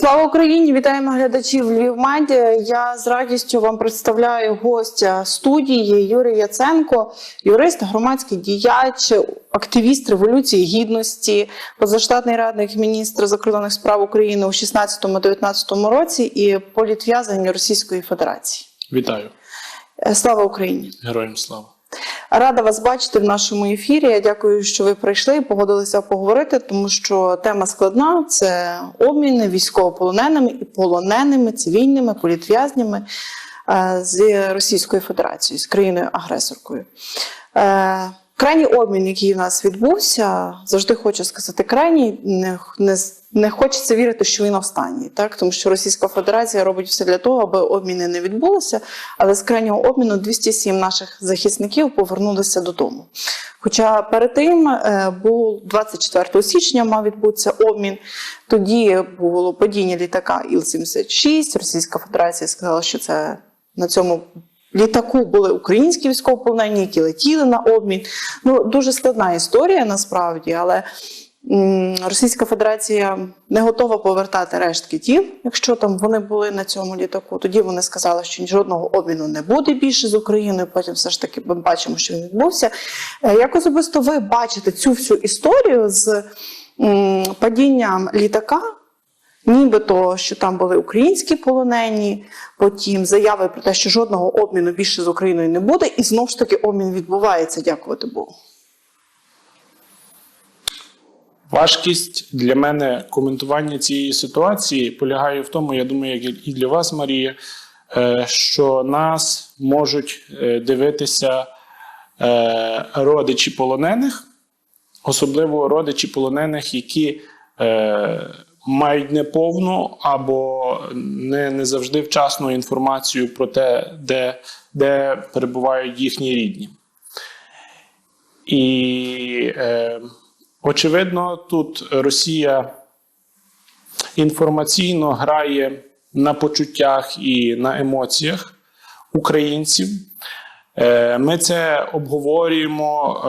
Слава Україні! Вітаємо глядачів Львівмедіа. Я з радістю вам представляю гостя студії Юрій Яценко, юрист, громадський діяч, активіст Революції Гідності, позаштатний радник міністра закордонних справ України у 2016-2019 році і політв'язень Російської Федерації. Вітаю. Слава Україні! Героям слава! Рада вас бачити в нашому ефірі. Я дякую, що ви прийшли і погодилися поговорити, тому що тема складна – це обміни військовополоненими і полоненими, цивільними, політв'язнями з Російською Федерацією, з країною-агресоркою. Крайній обмін, який в нас відбувся, завжди хочу сказати крайній, не хочеться вірити, що він останній, так? Тому що Російська Федерація робить все для того, аби обміни не відбулися, але з крайнього обміну 207 наших захисників повернулися додому. Хоча перед тим, був 24 січня мав відбутися обмін, тоді було падіння літака Іл-76, Російська Федерація сказала, що це на цьому літаку були українські військовополонені, які летіли на обмін. Ну, дуже складна історія насправді, але Російська Федерація не готова повертати рештки тіл, якщо там вони були на цьому літаку. Тоді вони сказали, що жодного обміну не буде більше з Україною, потім все ж таки ми бачимо, що він відбувся. Як особисто ви бачите цю всю історію з падінням літака, нібито, що там були українські полонені, потім заяви про те, що жодного обміну більше з Україною не буде, і знову ж таки обмін відбувається, дякувати Богу. Важкість для мене коментування цієї ситуації полягає в тому, я думаю, як і для вас, Марія, що нас можуть дивитися родичі полонених, особливо родичі полонених, які мають неповну або не завжди вчасну інформацію про те, де перебувають їхні рідні. І очевидно, тут Росія інформаційно грає на почуттях і на емоціях українців. Ми це обговорюємо,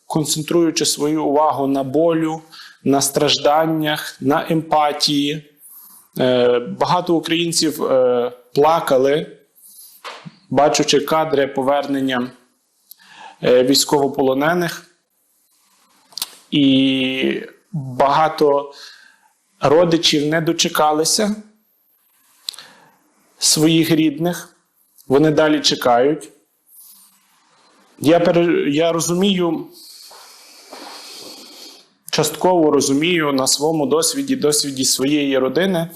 концентруючи свою увагу на болю, на стражданнях, на емпатії. Багато українців плакали, бачачи кадри повернення військовополонених. І багато родичів не дочекалися своїх рідних, вони далі чекають. Я розумію, частково розумію на своєму досвіді своєї родини,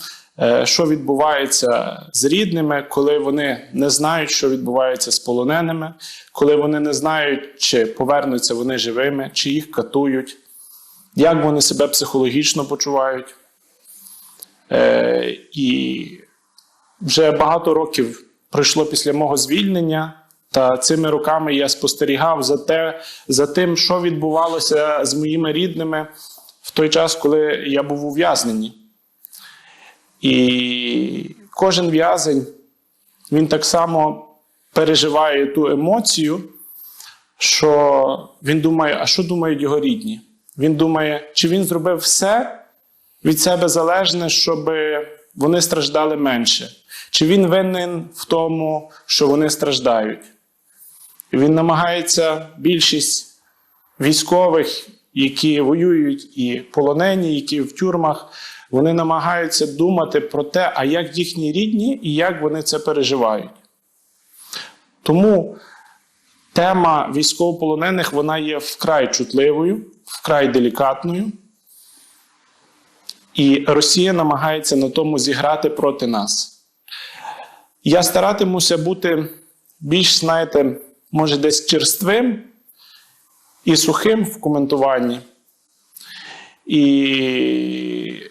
що відбувається з рідними, коли вони не знають, що відбувається з полоненими, коли вони не знають, чи повернуться вони живими, чи їх катують, як вони себе психологічно почувають. І вже багато років пройшло після мого звільнення, та цими роками я спостерігав за тим, що відбувалося з моїми рідними в той час, коли я був ув'язнений. І кожен в'язень, він так само переживає ту емоцію, що він думає, а що думають його рідні? Він думає, чи він зробив все від себе залежне, щоб вони страждали менше? Чи він винен в тому, що вони страждають? Він намагається, більшість військових, які воюють, і полонені, які в тюрмах, вони намагаються думати про те, а як їхні рідні і як вони це переживають. Тому тема військовополонених, вона є вкрай чутливою, вкрай делікатною. І Росія намагається на тому зіграти проти нас. Я старатимуся бути більш, знаєте, може десь черствим і сухим в коментуванні. І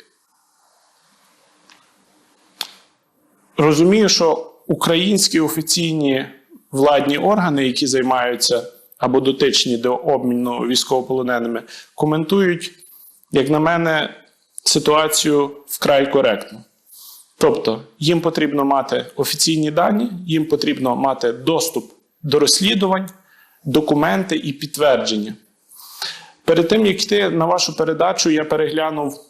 розумію, що українські офіційні владні органи, які займаються або дотичні до обміну військовополоненими, коментують, як на мене, ситуацію вкрай коректно. Тобто, їм потрібно мати офіційні дані, їм потрібно мати доступ до розслідувань, документи і підтвердження. Перед тим, як йти на вашу передачу, я переглянув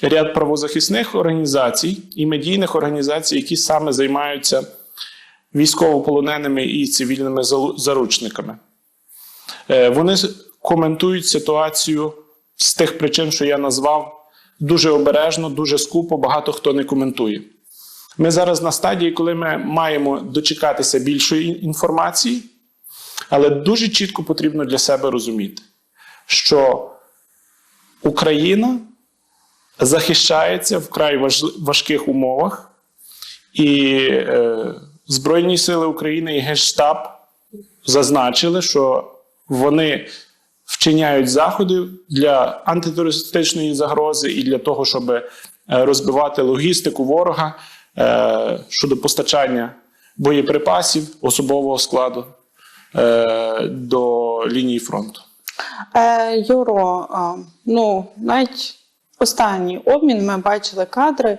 ряд правозахисних організацій і медійних організацій, які саме займаються військовополоненими і цивільними заручниками. Вони коментують ситуацію з тих причин, що я назвав, дуже обережно, дуже скупо, багато хто не коментує. Ми зараз на стадії, коли ми маємо дочекатися більшої інформації, але дуже чітко потрібно для себе розуміти, що Україна захищається в вкрай важких умовах, і Збройні сили України і Генштаб зазначили, що вони вчиняють заходи для антитерористичної загрози і для того, щоб розбивати логістику ворога щодо постачання боєприпасів, особового складу до лінії фронту. Юро, навіть останній обмін ми бачили кадри,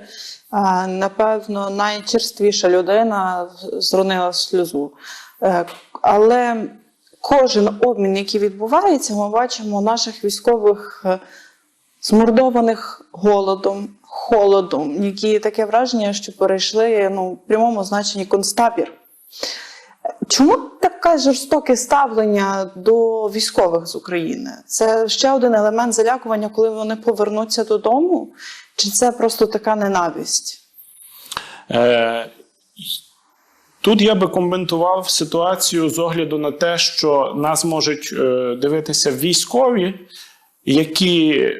напевно, найчерствіша людина зронила сльозу. Але кожен обмін, який відбувається, ми бачимо наших військових змордованих голодом, холодом, які таке враження, що перейшли в прямому значенні концтабір. Чому таке жорстоке ставлення до військових з України? Це ще один елемент залякування, коли вони повернуться додому? Чи це просто така ненависть? Тут я би коментував ситуацію з огляду на те, що нас можуть дивитися військові, які,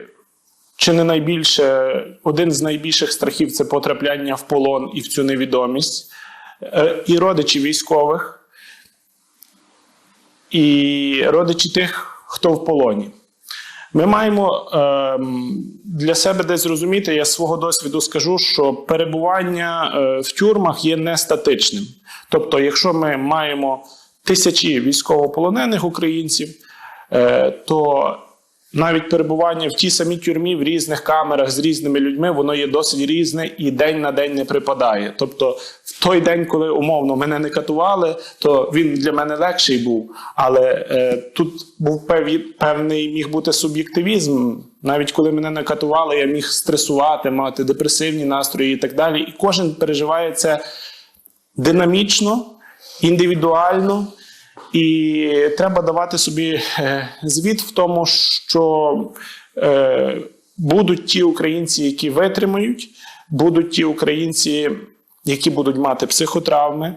чи не найбільше, один з найбільших страхів – це потрапляння в полон і в цю невідомість, і родичі військових, і родичі тих, хто в полоні. Ми маємо для себе десь зрозуміти, я з свого досвіду скажу, що перебування в тюрмах є не статичним. Тобто, якщо ми маємо тисячі військовополонених українців, то навіть перебування в тій самій тюрмі, в різних камерах, з різними людьми, воно є досить різне і день на день не припадає. Тобто, в той день, коли умовно мене не катували, то він для мене легший був. Але тут був певний міг бути суб'єктивізм. Навіть коли мене не катували, я міг стресувати, мати депресивні настрої і так далі. І кожен переживає це динамічно, індивідуально. І треба давати собі звіт в тому, що будуть ті українці, які витримають, будуть ті українці, які будуть мати психотравми,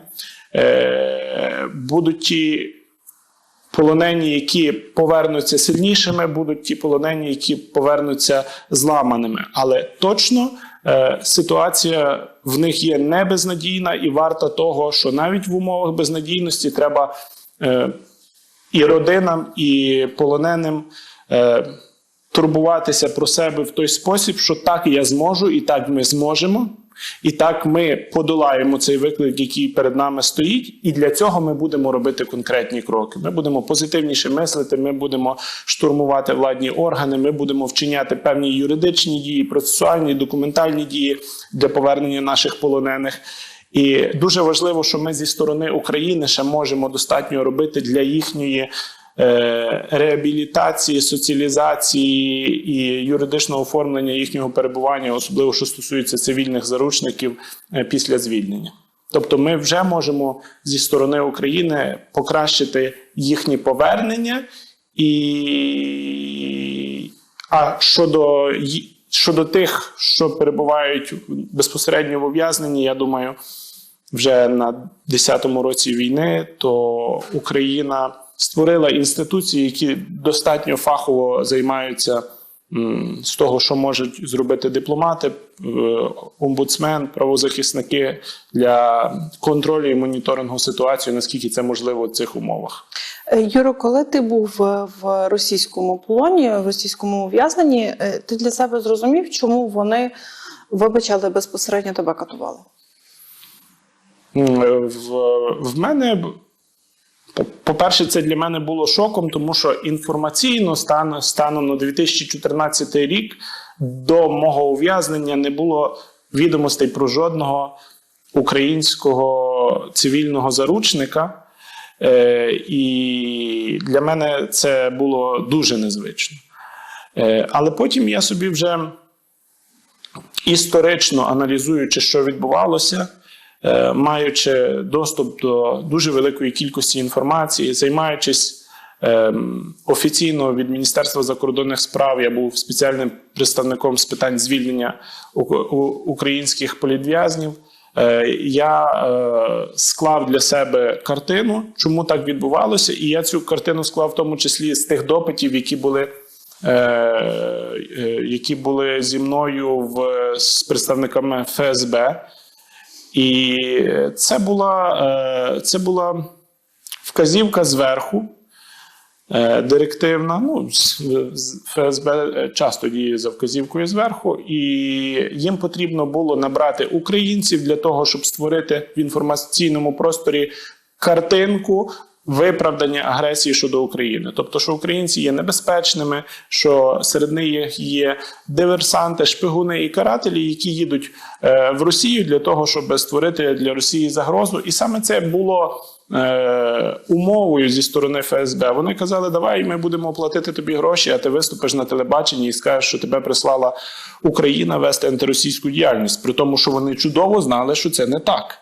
будуть ті полонені, які повернуться сильнішими, будуть ті полонені, які повернуться зламаними. Але точно ситуація в них є не безнадійна і варта того, що навіть в умовах безнадійності треба і родинам, і полоненим турбуватися про себе в той спосіб, що так я зможу, і так ми зможемо, і так ми подолаємо цей виклик, який перед нами стоїть, і для цього ми будемо робити конкретні кроки. Ми будемо позитивніше мислити, ми будемо штурмувати владні органи, ми будемо вчиняти певні юридичні дії, процесуальні, документальні дії для повернення наших полонених. І дуже важливо, що ми зі сторони України ще можемо достатньо робити для їхньої реабілітації, соціалізації і юридичного оформлення їхнього перебування, особливо що стосується цивільних заручників після звільнення. Тобто ми вже можемо зі сторони України покращити їхні повернення. А щодо тих, що перебувають безпосередньо в ув'язненні, я думаю, вже на 10-му році війни, то Україна створила інституції, які достатньо фахово займаються з того, що можуть зробити дипломати, омбудсмен, правозахисники для контролю і моніторингу ситуації, наскільки це можливо в цих умовах. Юро, коли ти був в російському полоні, в російському ув'язненні, ти для себе зрозумів, чому вони, вибачали, безпосередньо тебе катували? В мене, по-перше, це для мене було шоком, тому що інформаційно станом на 2014 рік до мого ув'язнення не було відомостей про жодного українського цивільного заручника. І для мене це було дуже незвично. Але потім я собі вже історично аналізуючи, що відбувалося, маючи доступ до дуже великої кількості інформації, займаючись офіційно від Міністерства закордонних справ, я був спеціальним представником з питань звільнення українських політв'язнів, я склав для себе картину, чому так відбувалося, і я цю картину склав в тому числі з тих допитів, які були зі мною з представниками ФСБ. І це була вказівка зверху, директивна. ФСБ часто діє за вказівкою зверху, і їм потрібно було набрати українців для того, щоб створити в інформаційному просторі картинку виправдання агресії щодо України. Тобто, що українці є небезпечними, що серед них є диверсанти, шпигуни і карателі, які їдуть в Росію для того, щоб створити для Росії загрозу. І саме це було умовою зі сторони ФСБ. Вони казали, давай ми будемо платити тобі гроші, а ти виступиш на телебаченні і скажеш, що тебе прислала Україна вести антиросійську діяльність. При тому, що вони чудово знали, що це не так.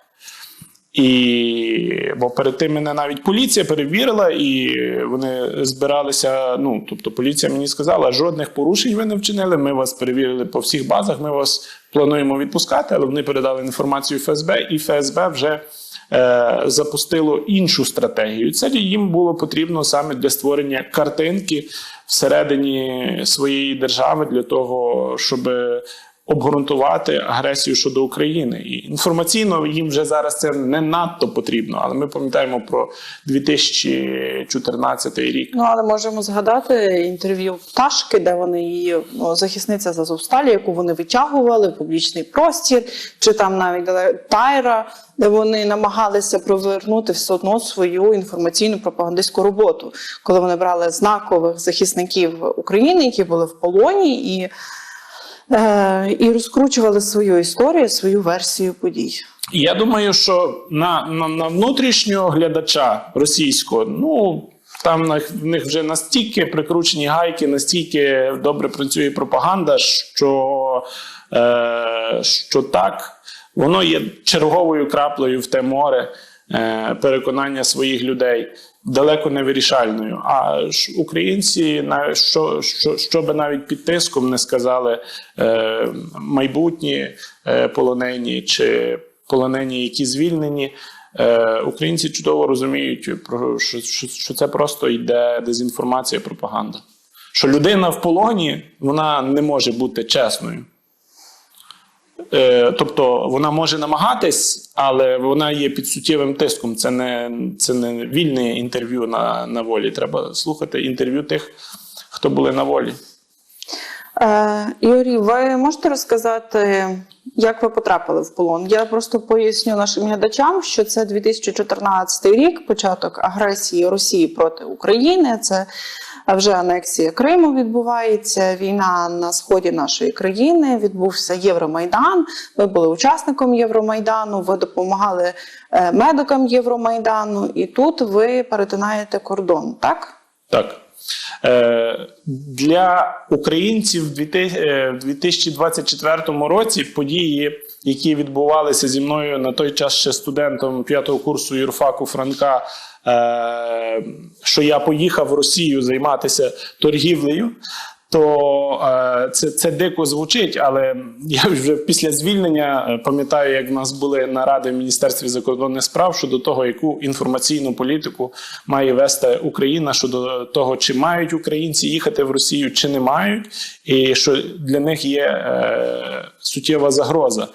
Бо перед тим мене навіть поліція перевірила, і вони збиралися, тобто поліція мені сказала, жодних порушень ви не вчинили, ми вас перевірили по всіх базах, ми вас плануємо відпускати, але вони передали інформацію ФСБ, і ФСБ вже запустило іншу стратегію. Це їм було потрібно саме для створення картинки всередині своєї держави, для того, щоб обґрунтувати агресію щодо України. І інформаційно їм вже зараз це не надто потрібно, але ми пам'ятаємо про 2014 рік. Але можемо згадати інтерв'ю Пташки, де вони її, захисниця з Азовсталі, яку вони витягували в публічний простір, чи там навіть Тайра, де вони намагалися провернути все одно свою інформаційну пропагандистську роботу, коли вони брали знакових захисників України, які були в полоні, і розкручували свою історію, свою версію подій. Я думаю, що на внутрішнього глядача російського, там в них вже настільки прикручені гайки, настільки добре працює пропаганда, що так, воно є черговою краплею в те море переконання своїх людей, далеко не вирішальною. А українці, що би навіть під тиском не сказали майбутні полонені чи полонені, які звільнені, українці чудово розуміють, що це просто йде дезінформація, пропаганда. Що людина в полоні, вона не може бути чесною. Тобто вона може намагатись, але вона є під суттєвим тиском. Це не вільне інтерв'ю на волі. Треба слухати інтерв'ю тих, хто були на волі. Юрій, ви можете розказати, як ви потрапили в полон? Я просто поясню нашим глядачам, що це 2014 рік, початок агресії Росії проти України. Це вже анексія Криму відбувається, війна на сході нашої країни, відбувся Євромайдан, ви були учасником Євромайдану, ви допомагали медикам Євромайдану, і тут ви перетинаєте кордон, так? Так. Для українців в 2024 році події, які відбувалися зі мною на той час ще студентом 5-го курсу юрфаку Франка, що я поїхав в Росію займатися торгівлею, то це дико звучить, але я вже після звільнення пам'ятаю, як в нас були наради в Міністерстві закордонних справ щодо того, яку інформаційну політику має вести Україна, щодо того, чи мають українці їхати в Росію, чи не мають, і що для них є суттєва загроза.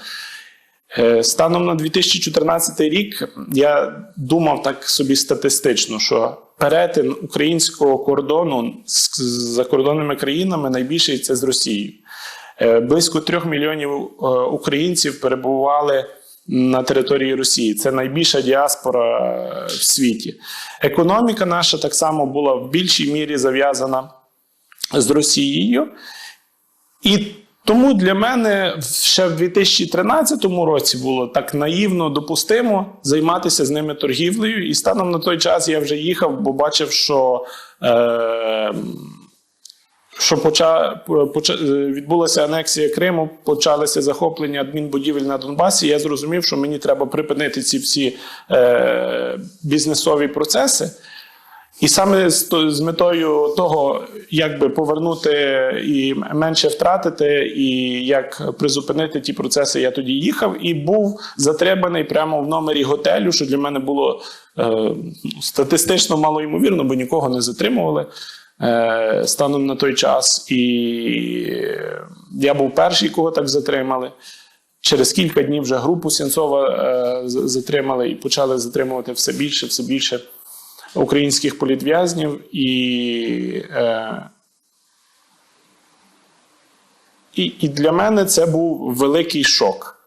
Станом на 2014 рік я думав так собі статистично, що перетин українського кордону з закордонними країнами найбільший – це з Росією. Близько 3 мільйонів українців перебували на території Росії. Це найбільша діаспора в світі. Економіка наша так само була в більшій мірі зав'язана з Росією. І тому для мене ще в 2013 році було так наївно допустимо займатися з ними торгівлею. І станом на той час я вже їхав, бо бачив, що відбулася анексія Криму, почалося захоплення адмінбудівель на Донбасі, я зрозумів, що мені треба припинити ці всі бізнесові процеси. І саме з метою того, як би повернути і менше втратити, і як призупинити ті процеси, я тоді їхав і був затриманий прямо в номері готелю, що для мене було статистично малоймовірно, бо нікого не затримували станом на той час. І я був перший, кого так затримали. Через кілька днів вже групу Сенцова затримали і почали затримувати все більше українських політв'язнів. І для мене це був великий шок.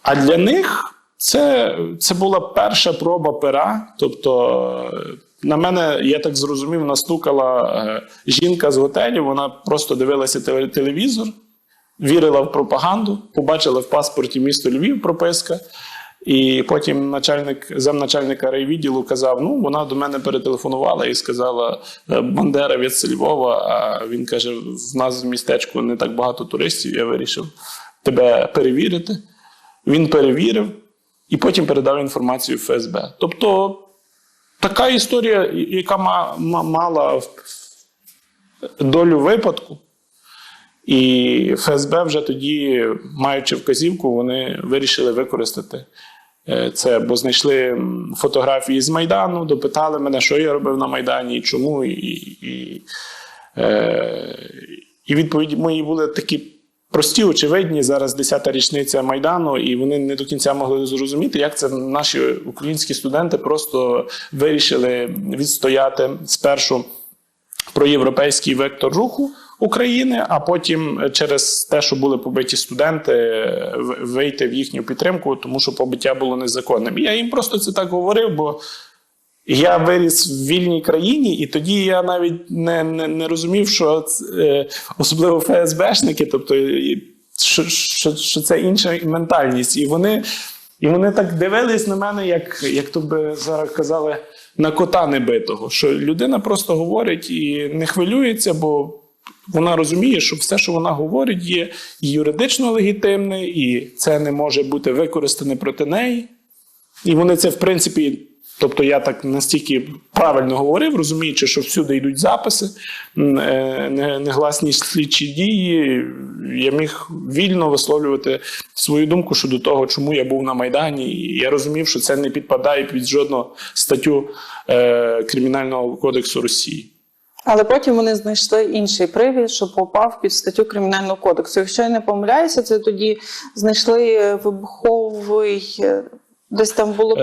А для них це була перша проба пера. Тобто на мене, я так зрозумів, настукала жінка з готелю, вона просто дивилася телевізор, вірила в пропаганду, побачила в паспорті місто Львів прописка. І потім замначальника райвідділу казав, вона до мене перетелефонувала і сказала, бандеровець з Львова, а він каже, в нас в містечку не так багато туристів, я вирішив тебе перевірити. Він перевірив і потім передав інформацію в ФСБ. Тобто така історія, яка мала долю випадку, і ФСБ вже тоді, маючи вказівку, вони вирішили використати це, бо знайшли фотографії з Майдану, допитали мене, що я робив на Майдані і чому. І відповіді мої були такі прості, очевидні. Зараз 10-та річниця Майдану, і вони не до кінця могли зрозуміти, як це наші українські студенти просто вирішили відстояти спершу проєвропейський вектор руху України, а потім через те, що були побиті студенти, вийти в їхню підтримку, тому що побиття було незаконним. Я їм просто це так говорив, бо я виріс в вільній країні, і тоді я навіть не розумів, що особливо ФСБшники, тобто, що це інша ментальність. І вони так дивились на мене, як то би зараз казали, на кота небитого, що людина просто говорить і не хвилюється, бо вона розуміє, що все, що вона говорить, є юридично легітимне, і це не може бути використане проти неї. І вони це, в принципі, тобто я так настільки правильно говорив, розуміючи, що всюди йдуть записи, негласні слідчі дії, я міг вільно висловлювати свою думку щодо того, чому я був на Майдані. І я розумів, що це не підпадає під жодну статтю Кримінального кодексу Росії. Але потім вони знайшли інший привід, що попав під статтю Кримінального кодексу. Якщо я не помиляюся, це тоді знайшли вибуховий, десь там було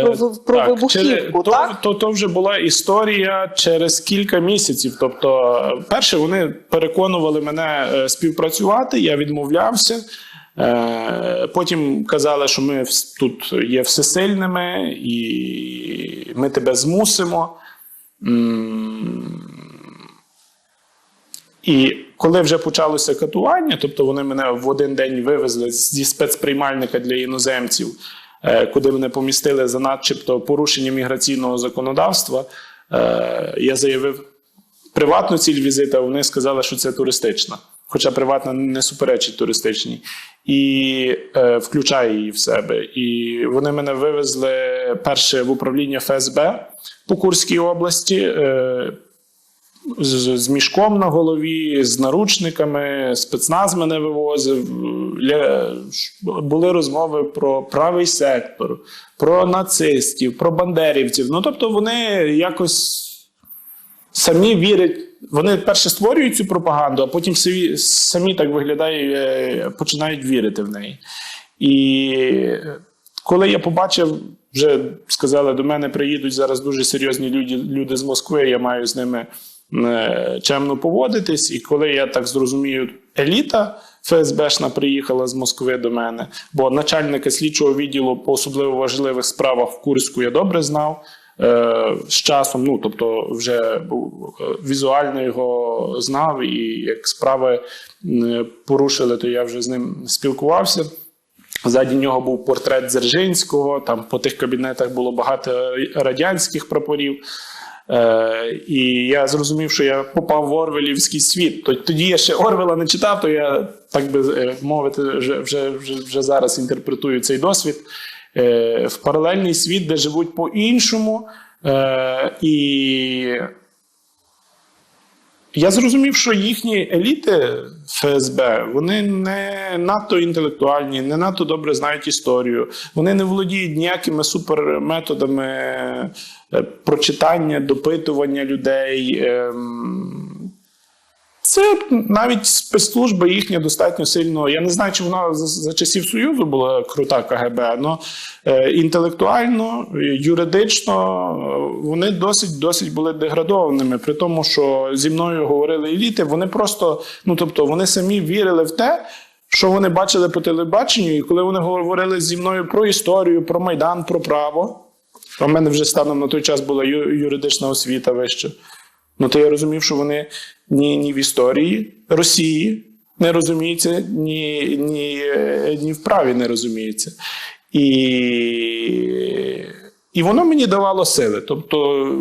про вибухівку, так? То вже була історія через кілька місяців. Тобто, перше, вони переконували мене співпрацювати, я відмовлявся. Потім казали, що ми тут є всесильними і ми тебе змусимо. І коли вже почалося катування, тобто вони мене в один день вивезли зі спецприймальника для іноземців, куди мене помістили за начебто порушення міграційного законодавства, я заявив приватну ціль візиту, а вони сказали, що це туристична. Хоча приватна не суперечить туристичній. І включає її в себе. І вони мене вивезли перше в управління ФСБ по Курській області, з мішком на голові, з наручниками, спецназ мене вивозив. Були розмови про правий сектор, про нацистів, про бандерівців. Тобто вони якось самі вірять, вони перше створюють цю пропаганду, а потім самі так виглядає, починають вірити в неї. І коли я побачив, вже сказали, до мене приїдуть зараз дуже серйозні люди з Москви, я маю з ними чемно поводитись. І коли я так зрозумію, еліта ФСБшна приїхала з Москви до мене, бо начальника слідчого відділу по особливо важливих справах в Курську я добре знав з часом, тобто вже візуально його знав, і як справи порушили, то я вже з ним спілкувався. Ззаді нього був портрет Дзержинського, там по тих кабінетах було багато радянських прапорів. І я зрозумів, що я попав в орвелівський світ. Тоді я ще Орвела не читав, то я, так би мовити, вже зараз інтерпретую цей досвід. В паралельний світ, де живуть по-іншому. І я зрозумів, що їхні еліти ФСБ, вони не надто інтелектуальні, не надто добре знають історію, вони не володіють ніякими суперметодами прочитання, допитування людей. Це навіть спецслужба їхня достатньо сильно, я не знаю, чи вона за часів Союзу була крута КГБ, але інтелектуально, юридично вони досить були деградованими, при тому, що зі мною говорили еліти, вони просто, тобто вони самі вірили в те, що вони бачили по телебаченню, і коли вони говорили зі мною про історію, про Майдан, про право, а в мене вже станом на той час була юридична освіта вища, то я розумів, що вони ні в історії Росії не розуміються, ні в праві не розуміються. І воно мені давало сили. Тобто,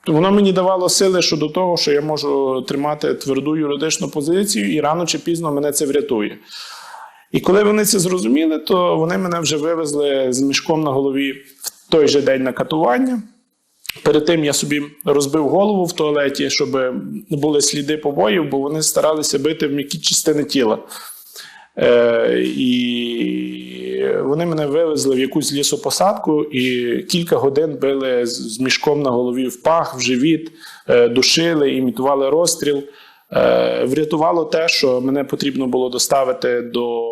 воно мені давало сили щодо того, що я можу тримати тверду юридичну позицію, і рано чи пізно мене це врятує. І коли вони це зрозуміли, то вони мене вже вивезли з мішком на голові в той же день на катування. Перед тим я собі розбив голову в туалеті, щоб не були сліди побоїв, бо вони старалися бити в м'які частини тіла. І вони мене вивезли в якусь лісопосадку і кілька годин били з мішком на голові в пах, в живіт, душили, імітували розстріл. Врятувало те, що мене потрібно було доставити до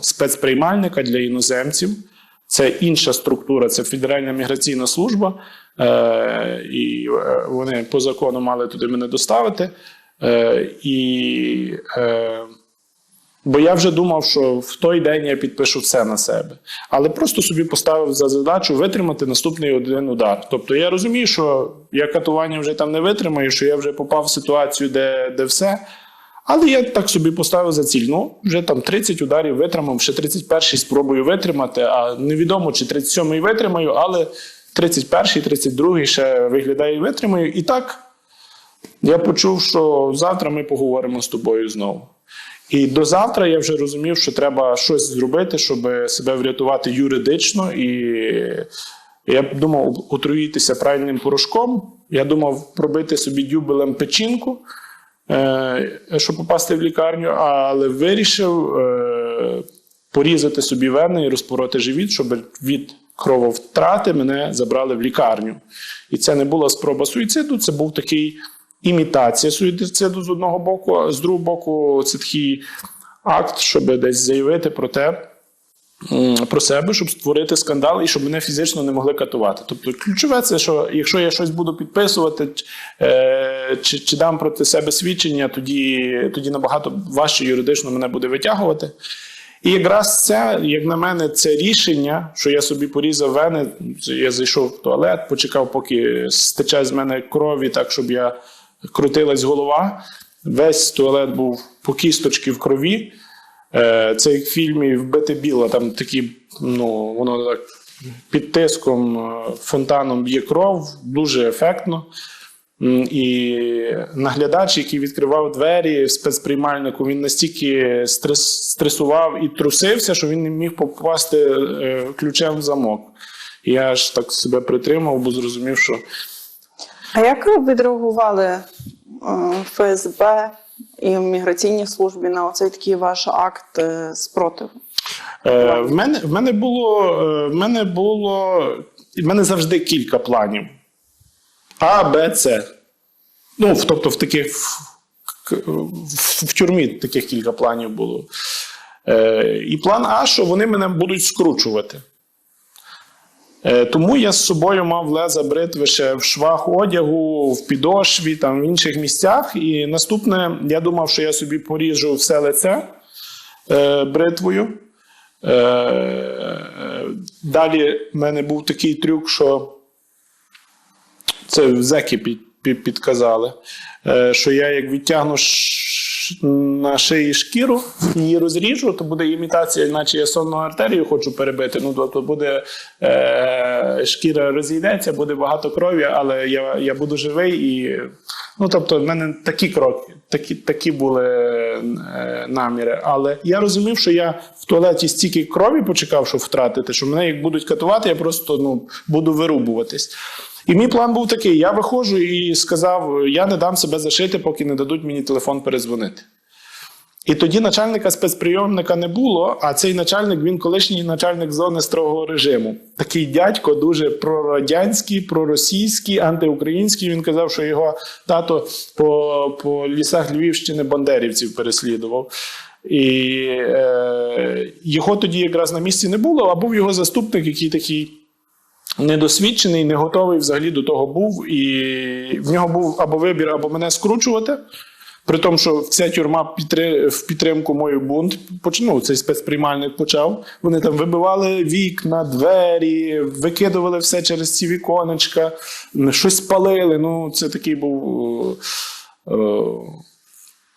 спецприймальника для іноземців. Це інша структура, це Федеральна міграційна служба, і вони по закону мали туди мене доставити. Бо я вже думав, що в той день я підпишу все на себе. Але просто собі поставив за задачу витримати наступний один удар. Тобто я розумію, що я катування вже там не витримаю, що я вже попав в ситуацію, де все. Але я так собі поставив за ціль. Вже там 30 ударів витримав, ще 31-й спробую витримати, а невідомо, чи 37-й витримаю, але 31-й, 32-й ще виглядає витримаю. І так я почув, що завтра ми поговоримо з тобою знову. І до завтра я вже розумів, що треба щось зробити, щоб себе врятувати юридично. І я думав отруїтися правильним порошком. Я думав пробити собі дюбелем печінку, щоб попасти в лікарню, але вирішив порізати собі вени і розпороти живіт, щоб від крововтрати мене забрали в лікарню. І це не була спроба суїциду, це був такий імітація суїциду з одного боку, а з другого боку це такий акт, щоб десь заявити про себе, щоб створити скандал і щоб мене фізично не могли катувати. Тобто ключове це, що якщо я щось буду підписувати чи дам проти себе свідчення, тоді набагато важче юридично мене буде витягувати. І якраз це, як на мене, це рішення, що я собі порізав вени, я зайшов в туалет, почекав, поки стече з мене крові, так, щоб я крутилась голова. Весь туалет був по кісточки в крові. Це як в фільмі «Вбите біло», там такі, воно так під тиском, фонтаном б'є кров, дуже ефектно. І наглядач, який відкривав двері в спецприймальнику, він настільки стресував і трусився, що він не міг попасти ключем в замок. І я аж так себе притримав, бо зрозумів, що... А як ви відреагували ФСБ і в міграційній службі на оцей такий ваш акт спротиву? В мене завжди кілька планів. А, Б, С. Тобто в тюрмі таких кілька планів було. І план А, що вони мене будуть скручувати. Тому я з собою мав леза бритви ще в швах одягу, в підошві, там, в інших місцях. І наступне, я думав, що я собі поріжу все лице бритвою. Далі в мене був такий трюк, що це зеки підказали, що я як відтягну на шиї шкіру, її розріжу, то буде імітація, наче я сонну артерію хочу перебити. Ну, то буде шкіра розійдеться, буде багато крові, але я буду живий. І, ну, тобто, в мене такі кроки, такі були наміри. Але я розумів, що я в туалеті стільки крові почекав, щоб втратити, що мене як будуть катувати, я просто буду вирубуватись. І мій план був такий: я виходжу і сказав, я не дам себе зашити, поки не дадуть мені телефон перезвонити. І тоді начальника спецприйомника не було, а цей начальник, він колишній начальник зони строгого режиму. Такий дядько, дуже прорадянський, проросійський, антиукраїнський. Він казав, що його тато по лісах Львівщини бандерівців переслідував. І його тоді якраз на місці не було, а був його заступник, який такий недосвідчений, не готовий взагалі до того був. І в нього був або вибір, або мене скручувати. При тому, що ця тюрма в підтримку мою бунт, цей спецприймальник почав. Вони там вибивали вікна, двері, викидували все через ці віконечка, щось палили. Ну, це такий був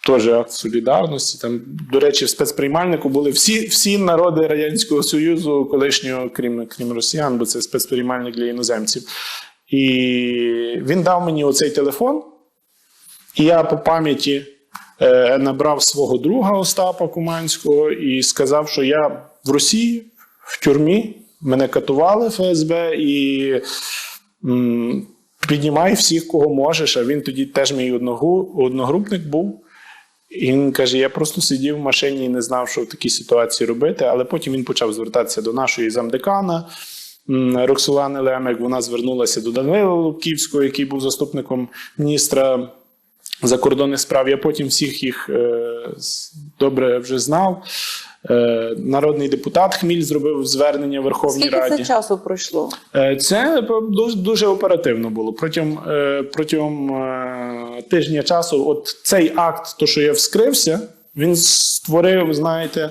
теж акт солідарності. Там, до речі, в спецприймальнику були всі народи Радянського Союзу, колишнього, крім росіян, бо це спецприймальник для іноземців. І він дав мені оцей телефон. І я по пам'яті набрав свого друга Остапа Куманського і сказав, що я в Росії, в тюрмі, мене катували ФСБ, і піднімай всіх, кого можеш. А він тоді теж мій одногрупник був. І він каже, я просто сидів в машині і не знав, що в такій ситуації робити. Але потім він почав звертатися до нашої замдекана Роксолани Лемек. Вона звернулася до Данила Лубківського, який був заступником міністра закордонних справ. Я потім всіх їх добре вже знав. Народний депутат Хміль зробив звернення в Верховній Раді. Скільки це часу пройшло? Це дуже оперативно було. Протягом тижня часу от цей акт, то, що я вскрився, він створив, знаєте,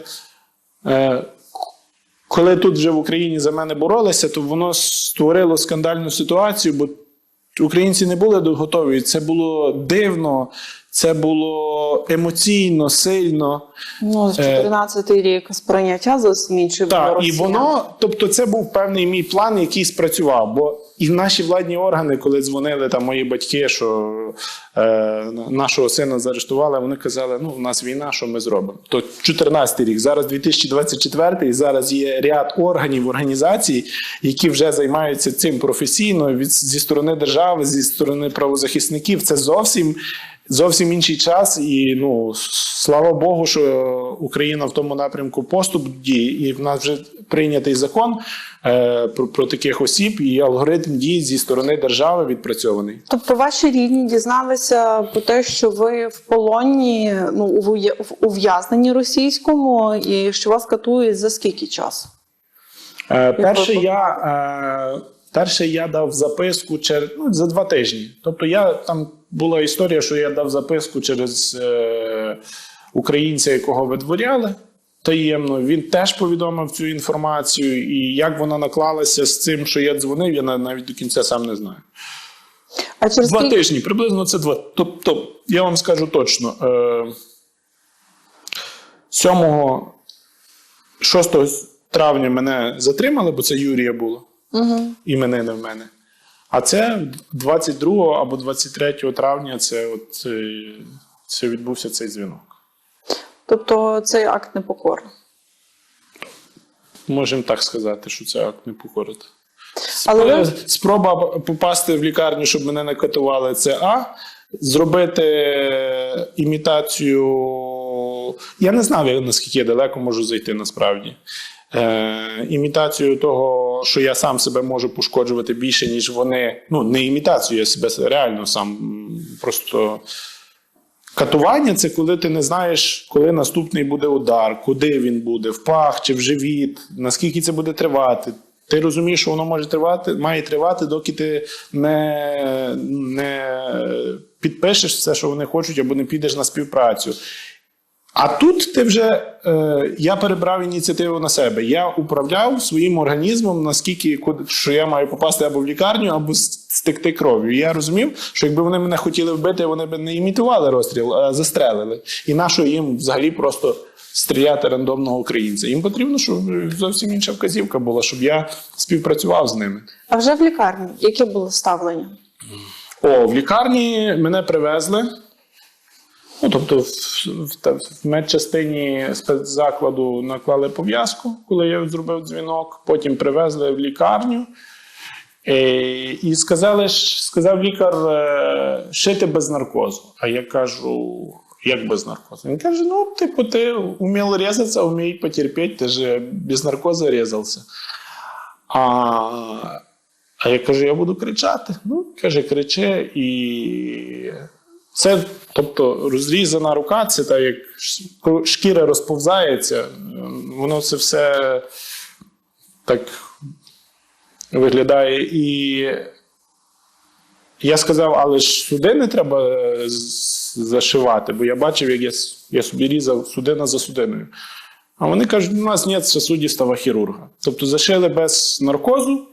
коли тут вже в Україні за мене боролися, то воно створило скандальну ситуацію, бо українці не були готові. Це було дивно, це було емоційно, сильно. Ну, 14-й рік сприйняття зовсім інше було Так, і росіян. воно, тобто це був певний мій план, який спрацював. Бо і наші владні органи, коли дзвонили там мої батьки, що нашого сина заарештували, вони казали, ну, у нас війна, що ми зробимо? То 14-й рік, зараз 2024-й, зараз є ряд органів, організацій, які вже займаються цим професійно, зі сторони держави, зі сторони правозахисників. Це зовсім інший час, і слава Богу, що Україна в тому напрямку поступ діє, і в нас вже прийнятий закон про таких осіб, і алгоритм дій зі сторони держави відпрацьований. Тобто ваші рідні дізналися про те, що ви в полоні, в ув'язненні російському, і що вас катують за скільки часу? Перше я дав записку за 2 тижні. Тобто там була історія, що я дав записку через українця, якого видворяли таємно. Він теж повідомив цю інформацію. І як вона наклалася з цим, що я дзвонив, я навіть до кінця сам не знаю. А через 2 тижні, приблизно це 2. Тобто, я вам скажу точно, 6 травня мене затримали, бо це Юрія було. Іменини в мене. А це 22 або 23 травня це відбувся цей дзвінок. Тобто цей акт непокори? Можемо так сказати, що це акт непокори. Але Спроба попасти в лікарню, щоб мене не катували, це А. Зробити імітацію... Я не знав, наскільки я далеко можу зайти насправді. Імітацію того, що я сам себе можу пошкоджувати більше, ніж вони. Не імітацію, я себе реально сам просто... Катування – це коли ти не знаєш, коли наступний буде удар, куди він буде, в пах чи в живіт, наскільки це буде тривати. Ти розумієш, що воно має тривати, доки ти не підпишеш все, що вони хочуть, або не підеш на співпрацю. А тут ти вже, я перебрав ініціативу на себе. Я управляв своїм організмом, наскільки, що я маю попасти або в лікарню, або стекти кров'ю. І я розумів, що якби вони мене хотіли вбити, вони б не імітували розстріл, а застрелили. І нащо їм взагалі просто стріляти рандомного українця? Їм потрібно, щоб зовсім інша вказівка була, щоб я співпрацював з ними. А вже в лікарні яке було ставлення? В лікарні мене привезли. Ну, тобто в медчастині спецзакладу наклали пов'язку, коли я зробив дзвінок. Потім привезли в лікарню. І сказав лікар, шити без наркозу. А я кажу, як без наркозу? Він каже, ти вмів різатися, вмій потерпіти, ти ж без наркозу різався. А я кажу, я буду кричати. Каже, кричи. І це, тобто, розрізана рука, це так, як шкіра розповзається, воно це все так виглядає. І я сказав, але ж судини треба зашивати, бо я бачив, як я собі різав судина за судиною. А вони кажуть, у нас немає сосудистого хірурга. Тобто зашили без наркозу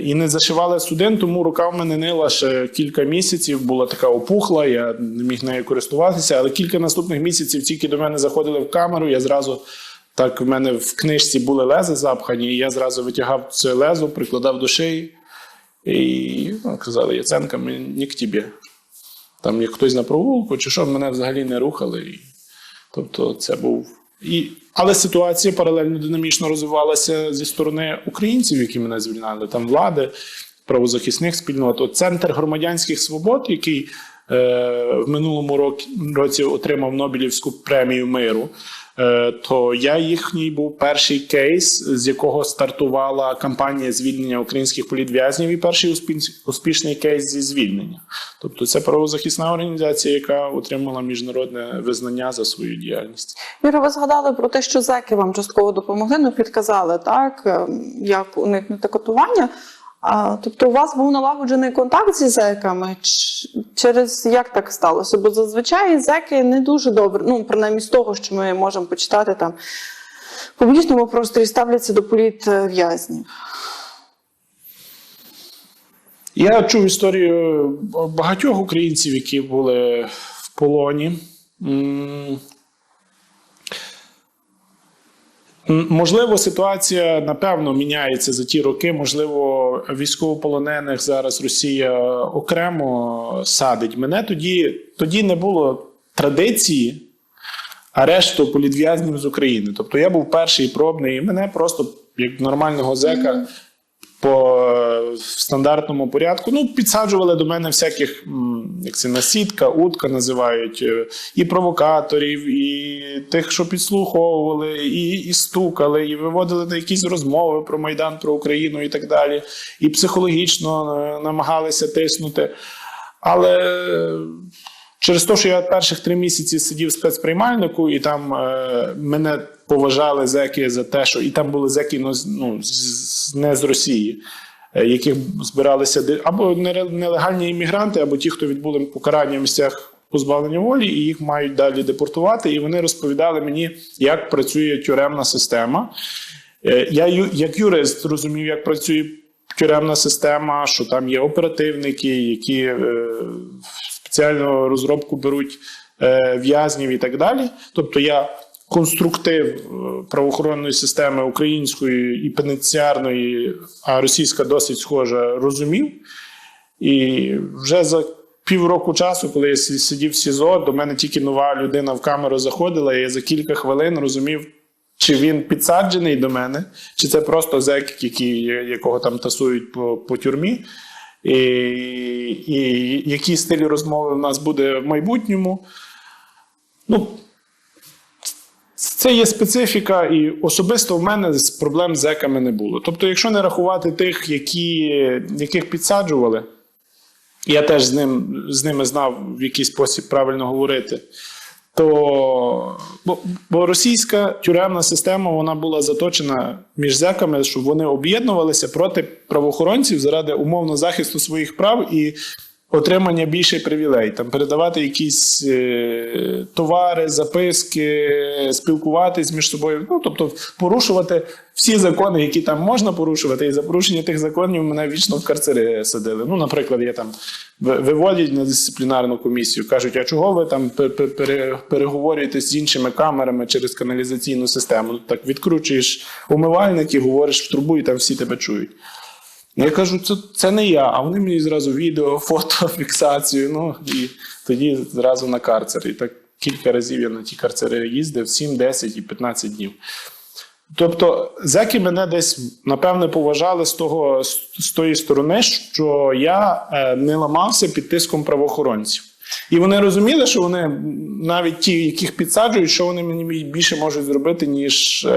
і не зашивали судин, тому рука в мене нила ще кілька місяців, була така опухла, я не міг нею користуватися, але кілька наступних місяців тільки до мене заходили в камеру, я зразу, так в мене в книжці були лези запхані, і я зразу витягав це лезо, прикладав до шиї, і казали, Яценко, ми не к тобі. Там як хтось на прогулку, чи що, мене взагалі не рухали. Тобто це був... Але ситуація паралельно динамічно розвивалася зі сторони українців, які мене звільняли, там влади, правозахисних спільнот. От Центр громадянських свобод, який в минулому році отримав Нобелівську премію миру, то я їхній був перший кейс, з якого стартувала кампанія звільнення українських політв'язнів, і перший успішний кейс зі звільнення. Тобто це правозахисна організація, яка отримала міжнародне визнання за свою діяльність. Юра, ви згадали про те, що зеки вам частково допомогли, підказали, так, як уникнути катування. Тобто у вас був налагоджений контакт зі зеками? Через як так сталося? Бо зазвичай зеки не дуже добре, принаймні з того, що ми можемо почитати там в публічному просторі, ставляться до політв'язнів. Я чув історію багатьох українців, які були в полоні. Можливо, ситуація, напевно, міняється за ті роки. Можливо, військовополонених зараз Росія окремо садить. Мене тоді не було традиції арешту політв'язнів з України. Тобто я був перший пробний, і мене просто, як нормального зека, по стандартному порядку, підсаджували до мене всяких, як це, насідка, утка називають, і провокаторів, і тих, що підслуховували, і стукали, і виводили на якісь розмови про Майдан, про Україну і так далі, і психологічно намагалися тиснути. Але через те, що я перших 3 місяці сидів в спецприймальнику, і там мене поважали зеки за те, що і там були зеки не з Росії, яких збиралися або нелегальні іммігранти, або ті, хто відбули покарання в місцях позбавлення волі, і їх мають далі депортувати. І вони розповідали мені, як працює тюремна система. Я як юрист розумів, як працює тюремна система, що там є оперативники, які спеціальну розробку беруть в'язнів і так далі. Тобто я конструктив правоохоронної системи української і пенітенціарної, а російська досить схожа, розумів. І вже за півроку часу, коли я сидів в СІЗО, до мене тільки нова людина в камеру заходила, і я за кілька хвилин розумів, чи він підсаджений до мене, чи це просто зек, якого там тасують по тюрмі. І який стиль розмови в нас буде в майбутньому. Це є специфіка, і особисто в мене проблем з зеками не було. Тобто, якщо не рахувати тих, яких підсаджували, я теж з ними знав, в який спосіб правильно говорити, то бо російська тюремна система, вона була заточена між зеками, щоб вони об'єднувалися проти правоохоронців заради умовно захисту своїх прав і отримання більше привілей, там передавати якісь товари, записки, спілкуватись між собою. Ну, тобто порушувати всі закони, які там можна порушувати, і за порушення тих законів мене вічно в карцери садили. Ну, наприклад, я там виводять на дисциплінарну комісію, кажуть, а чого ви там переговорюєте з іншими камерами через каналізаційну систему? Так відкручуєш умивальник і говориш в трубу, і там всі тебе чують. Я кажу, це не я, а вони мені зразу відео, фото, фіксацію, ну, і тоді зразу на карцер. І так кілька разів я на ті карцери їздив, 7, 10 і 15 днів. Тобто зеки мене десь, напевне, поважали з тої сторони, що я не ламався під тиском правоохоронців. І вони розуміли, що вони, навіть ті, яких підсаджують, що вони мені більше можуть зробити, ніж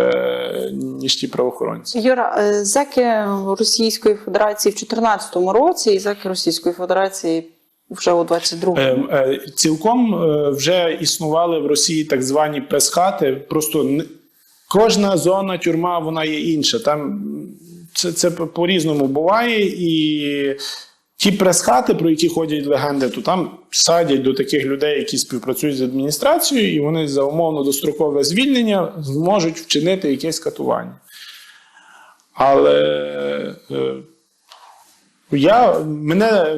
ті правоохоронці. Юра, зеки Російської Федерації в 2014 році і зеки Російської Федерації вже у 22-му. Цілком вже існували в Росії так звані прес-хати. Просто кожна зона, тюрма, вона є інша. Там це по-різному буває. І ті прес-хати, про які ходять легенди, то там садять до таких людей, які співпрацюють з адміністрацією, і вони за умовно дострокове звільнення зможуть вчинити якесь катування. Але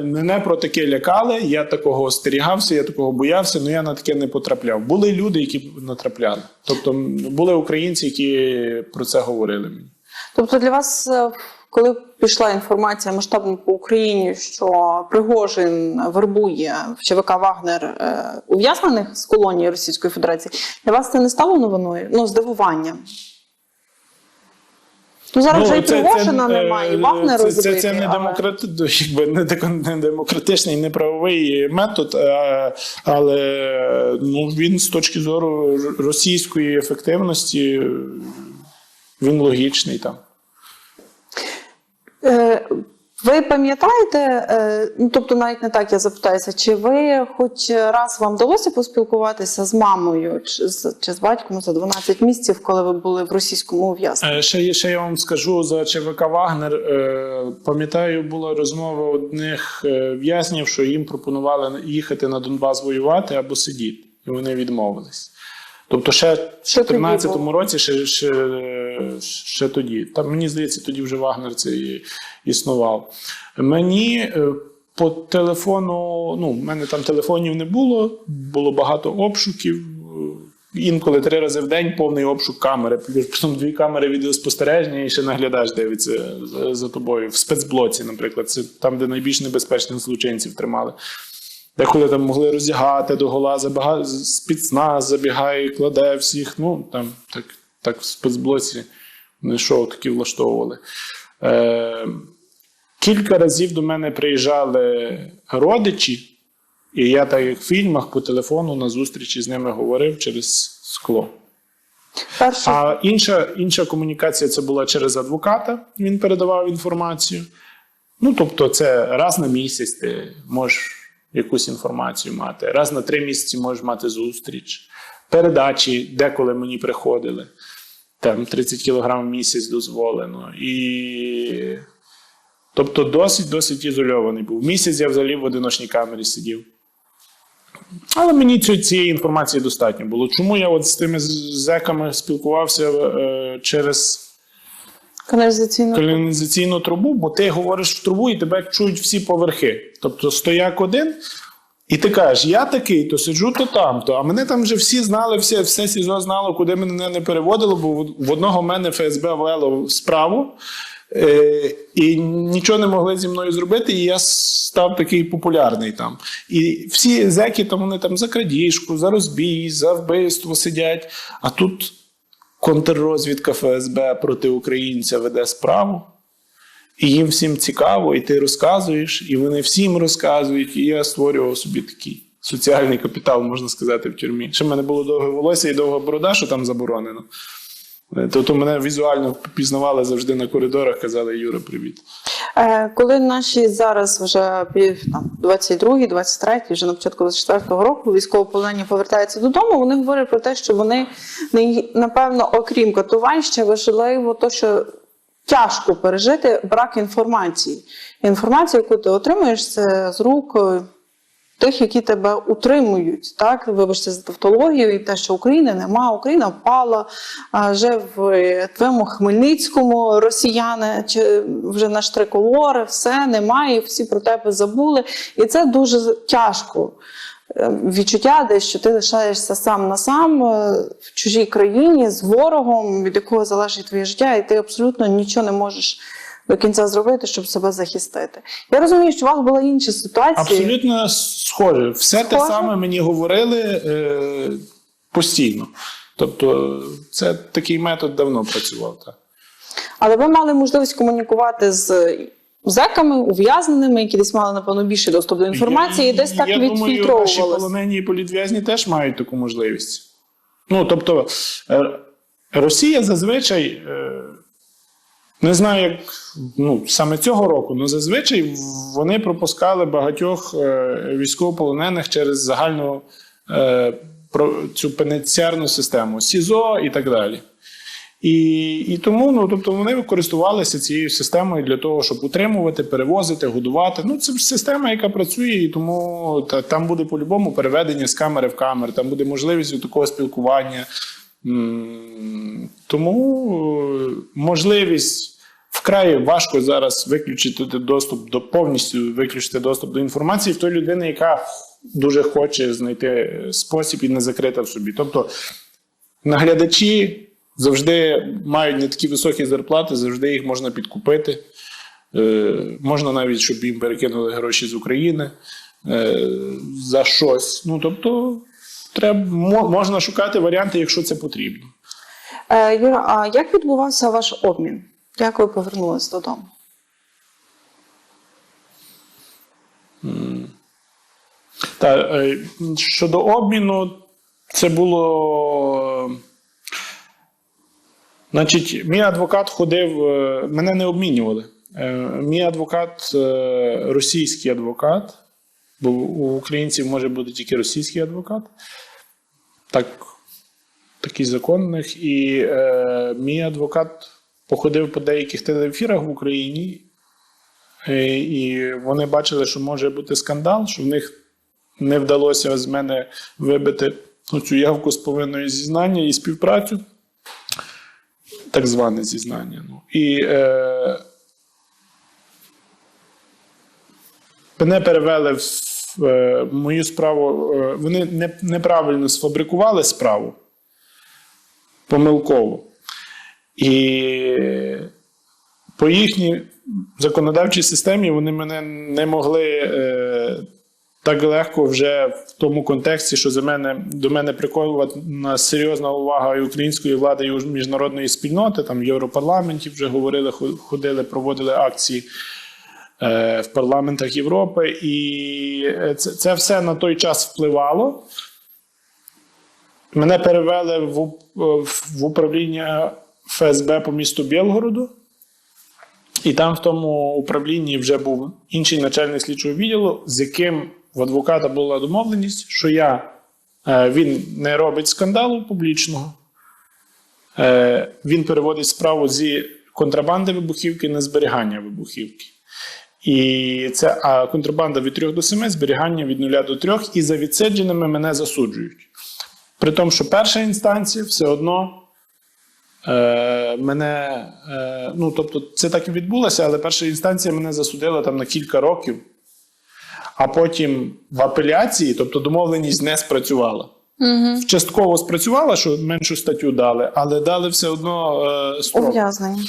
мене про таке лякали, я такого остерігався, я такого боявся, але я на таке не потрапляв. Були люди, які натрапляли. Тобто були українці, які про це говорили мені. Тобто для вас, коли пішла інформація масштабно по Україні, що Пригожин вербує в ЧВК «Вагнер» ув'язнених з колонії Російської Федерації, для вас це не стало новиною? Ну, здивуванням? Ну, зараз вже і Пригожина немає, і Вагнера збити. Це не демократичний, не правовий метод, але він з точки зору російської ефективності, він логічний там. Ви пам'ятаєте, ну, тобто навіть не так я запитаюся, чи ви хоч раз вам вдалося поспілкуватися з мамою чи з батьком за 12 місяців, коли ви були в російському ув'язненні? Ще я вам скажу за ЧВК «Вагнер». Пам'ятаю, була розмова одних в'язнів, що їм пропонували їхати на Донбас воювати або сидіти, і вони відмовились. Тобто ще в 2014 році, ще тоді. Там, мені здається, тоді вже Вагнер це існував. Мені по телефону, в мене там телефонів не було, було багато обшуків. Інколи 3 рази в день повний обшук камери. Потім 2 камери відеоспостереження і ще наглядач дивиться за тобою. В спецблоці, наприклад, це там, де найбільш небезпечних злочинців тримали. Деколи там могли роздягати догола, спецназ забігає і кладе всіх. Ну, там так в спецблоці вони шоу такі влаштовували. Кілька разів до мене приїжджали родичі, і я, так як в фільмах, по телефону на зустрічі з ними говорив через скло. А інша комунікація це була через адвоката, він передавав інформацію. Ну, тобто це раз на місяць ти можеш якусь інформацію мати. Раз на 3 місяці можеш мати зустріч. Передачі деколи мені приходили. Там 30 кг в місяць дозволено. І... Тобто досить ізольований був. Місяць я взагалі в одиночній камері сидів. Але мені цієї інформації достатньо було. Чому я от з тими зеками спілкувався через каналізаційну трубу? Бо ти говориш в трубу і тебе чують всі поверхи. Тобто стояк один, і ти кажеш, я такий, то сиджу, то там-то. А мене там вже всі знали, все СІЗО знало, куди мене не переводило, бо в одного мене ФСБ вело справу. І нічого не могли зі мною зробити, і я став такий популярний там. І всі зеки там, вони там за крадіжку, за розбій, за вбивство сидять. А тут контррозвідка ФСБ проти українця веде справу. І їм всім цікаво, і ти розказуєш, і вони всім розказують. І я створював собі такий соціальний капітал, можна сказати, в тюрмі. Ще в мене було довге волосся і довга борода, що там заборонено. Тобто мене візуально пізнавали завжди на коридорах, казали: Юра, привіт. Коли наші зараз вже 22-й, 23-й, вже на початку 24-го року військовополонені повертаються додому, вони говорять про те, що вони, напевно, окрім катувань, ще важливо те, що тяжко пережити брак інформації. Інформація, яку ти отримуєш, це з рук тих, які тебе утримують. Так? Вибачте за тавтологію, і те, що України нема, Україна впала, вже в твоєму Хмельницькому росіяни, чи вже наш триколор, все немає, всі про тебе забули. І це дуже тяжко. Відчуття десь, що ти лишаєшся сам на сам в чужій країні з ворогом, від якого залежить твоє життя, і ти абсолютно нічого не можеш до кінця зробити, щоб себе захистити. Я розумію, що у вас були інші ситуації. Абсолютно схоже. Все те саме мені говорили постійно. Тобто це такий метод давно працював. Так. Але ви мали можливість комунікувати з зеками, ув'язненими, які десь мали, напевно, більший доступ до інформації, і десь так відфільтровувалося. Думаю, наші полонені і політв'язні теж мають таку можливість. Ну, тобто, Росія зазвичай, не знаю, як саме цього року, але зазвичай вони пропускали багатьох військовополонених через загальну цю пенітенціарну систему, СІЗО і так далі. І тому тобто вони користувалися цією системою для того, щоб утримувати, перевозити, годувати. Це система, яка працює, і тому там буде по-любому переведення з камери в камеру, там буде можливість такого спілкування. Тому можливість вкрай важко зараз виключити доступ повністю виключити доступ до інформації в той людини, яка дуже хоче знайти спосіб і не закрита в собі. Тобто наглядачі завжди мають не такі високі зарплати, завжди їх можна підкупити. Можна навіть, щоб їм перекинули гроші з України за щось. Тобто можна шукати варіанти, якщо це потрібно. Юра, а як відбувався ваш обмін? Як ви повернулись додому? Щодо обміну, це було... Значить, мій адвокат ходив, мене не обмінювали. Мій адвокат, російський адвокат, бо у українців може бути тільки російський адвокат. Такий закон у них. І мій адвокат походив по деяких телеефірах в Україні, і вони бачили, що може бути скандал, що в них не вдалося з мене вибити цю явку з повинною зізнання і співпрацю. Так зване зізнання. І мене перевели в мою справу. Вони неправильно сфабрикували справу. Помилково. І по їхній законодавчій системі вони мене не могли так легко вже в тому контексті, що до мене прикована серйозна увага і української влади, і міжнародної спільноти. Там в Європарламенті вже говорили, ходили, проводили акції в парламентах Європи. І це все на той час впливало. Мене перевели в управління ФСБ по місту Білгороду. І там в тому управлінні вже був інший начальник слідчого відділу, з яким в адвоката була домовленість, що він не робить скандалу публічного, він переводить справу зі контрабанди вибухівки на зберігання вибухівки. А контрабанда від 3 до 7, зберігання від 0 до 3, і за відсидженими мене засуджують. При тому, що перша інстанція все одно тобто це так і відбулося, але перша інстанція мене засудила там на кілька років, а потім в апеляції, тобто домовленість не спрацювала. Угу. Частково спрацювала, що меншу статтю дали, але дали все одно строк. Ув'язнення.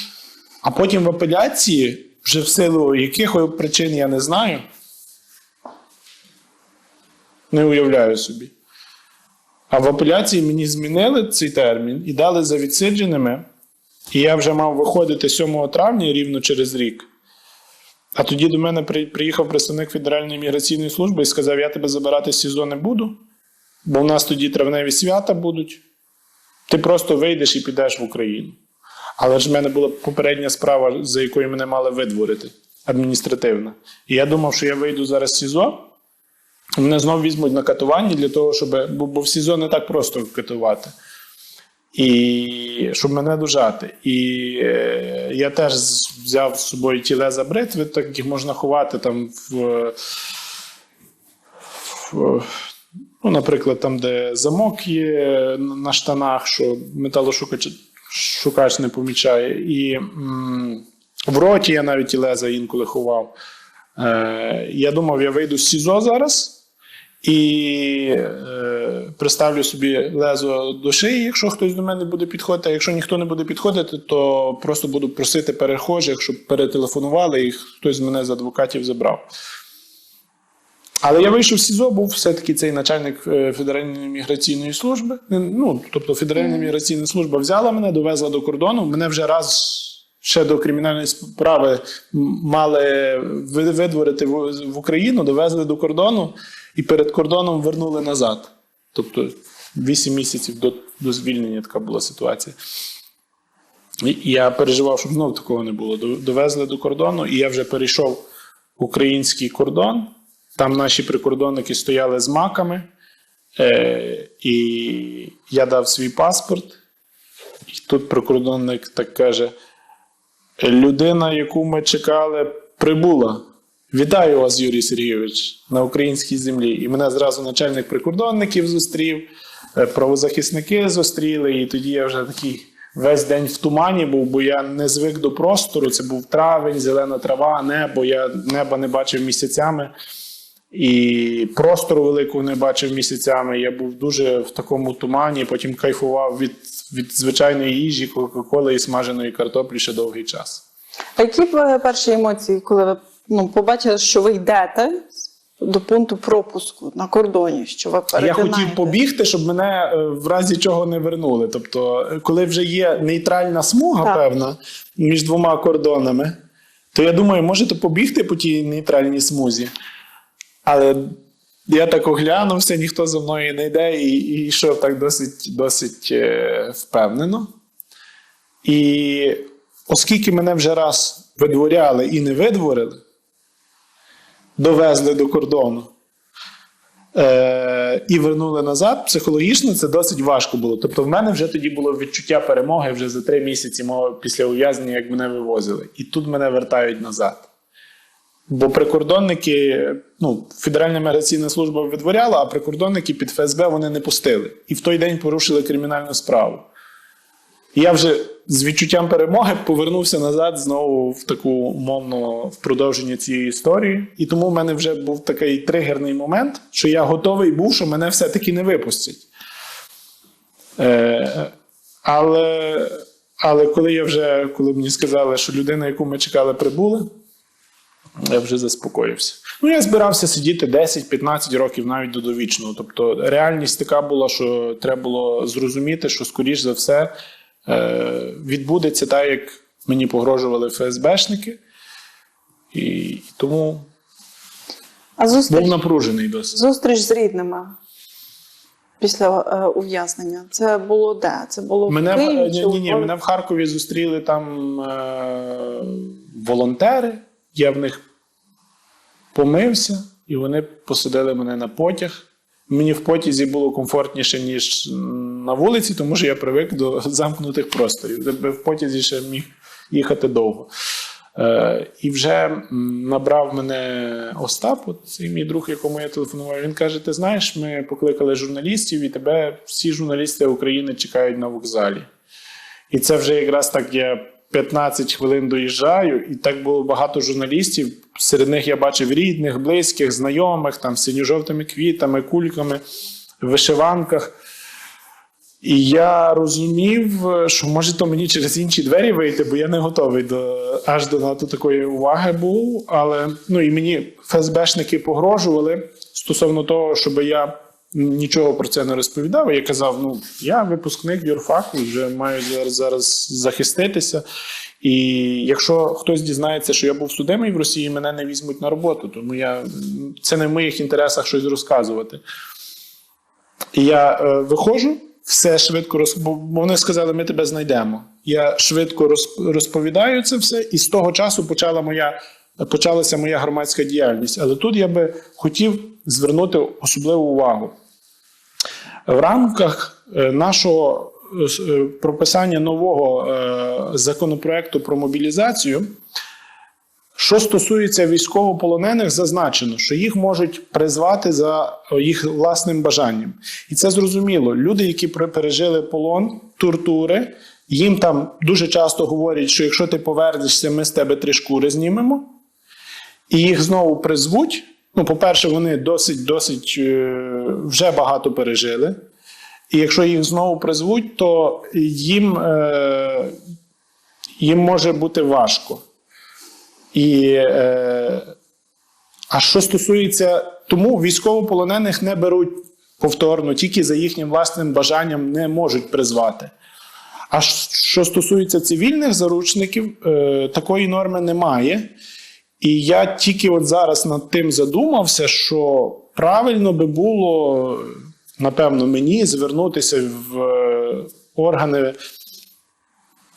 А потім в апеляції, вже в силу яких причин я не знаю, не уявляю собі. А в апеляції мені змінили цей термін і дали за відсидженими, і я вже мав виходити 7 травня, рівно через рік. А тоді до мене приїхав представник Федеральної міграційної служби і сказав, я тебе забирати з СІЗО не буду, бо в нас тоді травневі свята будуть, ти просто вийдеш і підеш в Україну. Але ж в мене була попередня справа, за якою мене мали видворити, адміністративна. І я думав, що я вийду зараз з СІЗО, мене знову візьмуть на катування для того, бо в СІЗО не так просто катувати. і щоб мене дожати. І я теж взяв з собою ті леза бритви, так їх можна ховати там ну, наприклад, там, де замок є на штанах, що металошукач не помічає. І в роті я навіть ті леза інколи ховав. Я думав, я вийду з СІЗО зараз і приставлю собі лезо до шиї, якщо хтось до мене буде підходити. А якщо ніхто не буде підходити, то просто буду просити перехожих, щоб перетелефонували і хтось з мене з адвокатів забрав. Але я вийшов з СІЗО, був все-таки цей начальник Федеральної міграційної служби. Ну, тобто Федеральна міграційна служба взяла мене, довезла до кордону. Мене вже раз ще до кримінальної справи мали видворити в Україну, довезли до кордону і перед кордоном вернули назад. Тобто 8 місяців до звільнення така була ситуація. І я переживав, щоб знову такого не було. Довезли до кордону, і я вже перейшов український кордон. Там наші прикордонники стояли з маками, і я дав свій паспорт. І тут прикордонник так каже: людина, яку ми чекали, прибула. Вітаю вас, Юрій Сергійович, на українській землі. І мене зразу начальник прикордонників зустрів, правозахисники зустріли, і тоді я вже такий весь день в тумані був, бо я не звик до простору, це був травень, зелена трава, небо, я неба не бачив місяцями. І простору великого не бачив місяцями. Я був дуже в такому тумані, потім кайфував від звичайної їжі, кока-коли і смаженої картоплі ще довгий час. А які були перші емоції, коли ви побачили, що ви йдете до пункту пропуску на кордоні, що ви перетинаєте? Я хотів побігти, щоб мене в разі чого не вернули. Тобто, коли вже є нейтральна смуга, певна, між двома кордонами, то я думаю, можете побігти по тій нейтральній смузі. Але я так оглянувся, ніхто за мною не йде, і йшов так досить впевнено. І оскільки мене вже раз видворяли і не видворили, довезли до кордону і вернули назад, психологічно це досить важко було. Тобто в мене вже тоді було відчуття перемоги вже за 3 місяці після ув'язнення, як мене вивозили. І тут мене вертають назад. Бо прикордонники, Федеральна міграційна служба видворяла, а прикордонники під ФСБ вони не пустили. І в той день порушили кримінальну справу. І я вже з відчуттям перемоги повернувся назад знову в таку умовно в продовження цієї історії. І тому в мене вже був такий тригерний момент, що я готовий був, що мене все-таки не випустять. Але коли мені сказали, що людина, яку ми чекали, прибула, я вже заспокоївся. Я збирався сидіти 10-15 років навіть до довічного. Тобто реальність така була, що треба було зрозуміти, що скоріш за все відбудеться так, як мені погрожували ФСБшники. І тому був напружений досить. Зустріч з рідними після ув'язнення. Це було де? Це було в Києві? Ні, мене в Харкові зустріли там волонтери. Я в них помився, і вони посадили мене на потяг. Мені в потязі було комфортніше, ніж на вулиці, тому що я привик до замкнутих просторів. В потязі ще міг їхати довго. І вже набрав мене Остап, цей мій друг, якому я телефонував. Він каже: ти знаєш, ми покликали журналістів, і тебе всі журналісти України чекають на вокзалі. І це вже якраз так я 15 хвилин доїжджаю, і так було багато журналістів. Серед них я бачив рідних, близьких, знайомих, там, з синьо-жовтими квітами, кульками, в вишиванках. І я розумів, що може то мені через інші двері вийти, бо я не готовий аж до надто такої уваги був. Але, і мені ФСБшники погрожували стосовно того, щоб я нічого про це не розповідав. Я казав, я випускник юрфаку, вже маю зараз захиститися. І якщо хтось дізнається, що я був судимий в Росії, мене не візьмуть на роботу. Тому це не в моїх інтересах щось розказувати. І я виходжу, все швидко бо вони сказали, ми тебе знайдемо. Я швидко розповідаю це все, і з того часу почалася моя громадська діяльність. Але тут я би хотів звернути особливу увагу. В рамках нашого прописання нового законопроекту про мобілізацію, що стосується військовополонених, зазначено, що їх можуть призвати за їх власним бажанням. І це зрозуміло. Люди, які пережили полон, тортури, їм там дуже часто говорять, що якщо ти повернешся, ми з тебе 3 шкури знімемо. І їх знову призвуть. Ну, по-перше, вони досить вже багато пережили. І якщо їх знову призвуть, то їм може бути важко. А що стосується, тому військовополонених не беруть повторно, тільки за їхнім власним бажанням не можуть призвати. А що стосується цивільних заручників, такої норми немає. І я тільки от зараз над тим задумався, що правильно би було, напевно, мені звернутися в органи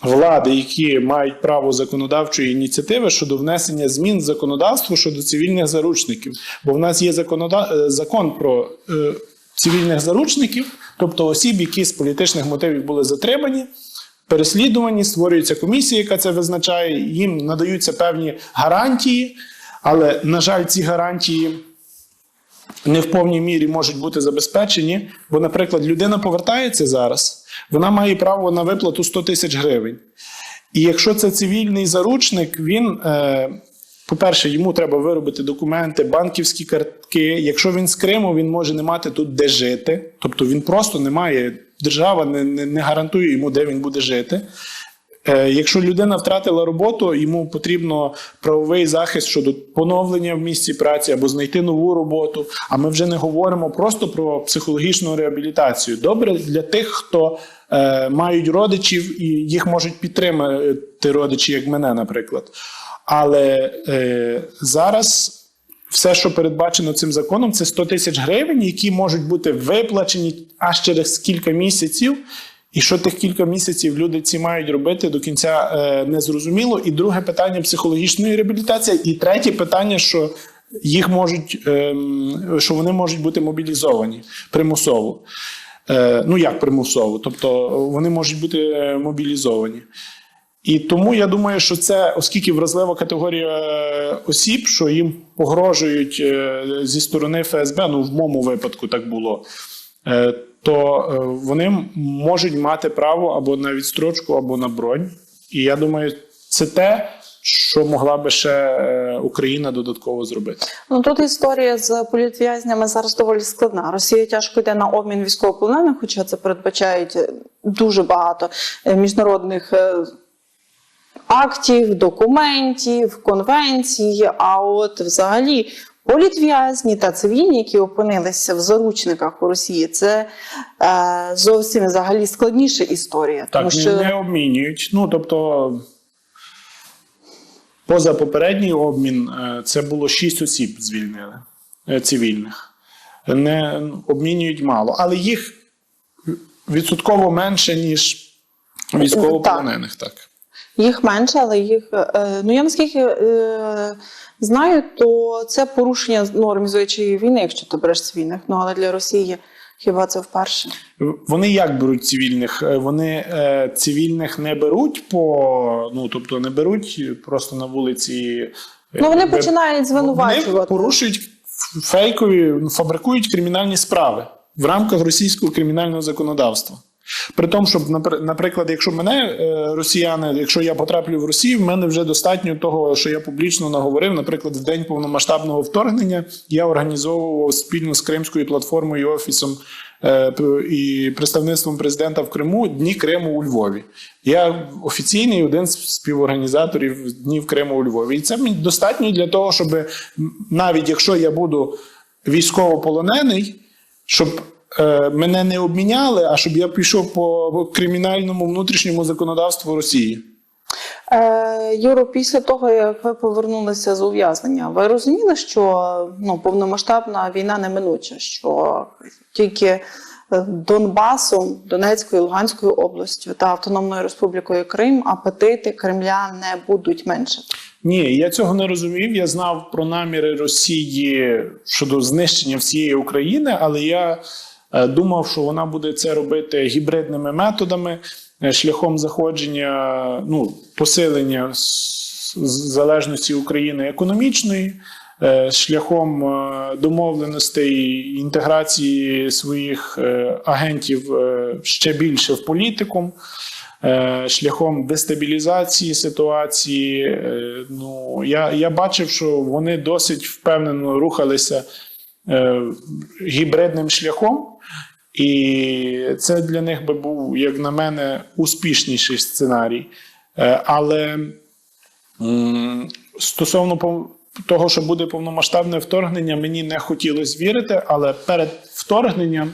влади, які мають право законодавчої ініціативи щодо внесення змін в законодавство щодо цивільних заручників. Бо в нас є закон про цивільних заручників, тобто осіб, які з політичних мотивів були затримані, переслідувані, створюється комісія, яка це визначає, їм надаються певні гарантії, але, на жаль, ці гарантії не в повній мірі можуть бути забезпечені, бо, наприклад, людина повертається зараз, вона має право на виплату 100 тисяч гривень. І якщо це цивільний заручник, він, по-перше, йому треба виробити документи, банківські картки. Якщо він з Криму, він може не мати тут де жити. Тобто він просто не має, держава не гарантує йому, де він буде жити. Якщо людина втратила роботу, йому потрібно правовий захист щодо поновлення в місці праці або знайти нову роботу. А ми вже не говоримо просто про психологічну реабілітацію. Добре для тих, хто мають родичів і їх можуть підтримати родичі, як мене, наприклад. Але зараз все, що передбачено цим законом, це 100 тисяч гривень, які можуть бути виплачені аж через кілька місяців. І що тих кілька місяців люди ці мають робити, до кінця не зрозуміло. І друге питання – психологічної реабілітації. І третє питання, що їх можуть, що вони можуть бути мобілізовані примусово. Ну, як примусово? Тобто вони можуть бути мобілізовані. І тому я думаю, що це, оскільки вразлива категорія осіб, що їм погрожують зі сторони ФСБ, ну в моєму випадку так було, то вони можуть мати право або на відстрочку, або на бронь. І я думаю, це те, що могла би ще Україна додатково зробити. Ну, тут історія з політв'язнями зараз доволі складна. Росія тяжко йде на обмін військовополонених, хоча це передбачають дуже багато міжнародних актів, документів, конвенцій, а от взагалі політв'язні та цивільні, які опинилися в заручниках у Росії, це зовсім взагалі складніша історія. Так, тому що не обмінюють. Ну, тобто, поза попередній обмін, це було 6 осіб звільнили, цивільних. Не обмінюють мало, але їх відсотково менше, ніж військовополонених. Так. Їх менше, але їх, ну я наскільки знаю, то це порушення норм звичаї війни, якщо ти береш цивільних, ну але для Росії хіба це вперше? Вони як беруть цивільних? Вони цивільних не беруть ну тобто не беруть просто на вулиці. Ну вони починають звинувачувати. Вони порушують фейкові, фабрикують кримінальні справи в рамках російського кримінального законодавства. При тому, щоб, наприклад, якщо мене росіяни, якщо я потраплю в Росію, в мене вже достатньо того, що я публічно наговорив. Наприклад, в день повномасштабного вторгнення я організовував спільно з Кримською платформою, офісом і представництвом президента в Криму Дні Криму у Львові. Я офіційний один з співорганізаторів Днів Криму у Львові. І це мені достатньо для того, щоб навіть якщо я буду військовополонений, щоб мене не обміняли, а щоб я пішов по кримінальному внутрішньому законодавству Росії. Юро, після того, як ви повернулися з ув'язнення, ви розуміли, що повномасштабна війна неминуча, що тільки Донбасом, Донецькою, Луганською областю та Автономною Республікою Крим апетити Кремля не будуть меншати? Ні, я цього не розумів. Я знав про наміри Росії щодо знищення всієї України, але я думав, що вона буде це робити гібридними методами, шляхом заходження, посилення залежності України економічної, шляхом домовленостей інтеграції своїх агентів ще більше в політику, шляхом дестабілізації ситуації. Я бачив, що вони досить впевнено рухалися гібридним шляхом, і це для них би був, як на мене, успішніший сценарій. Але стосовно того, що буде повномасштабне вторгнення, мені не хотілося вірити, але перед вторгненням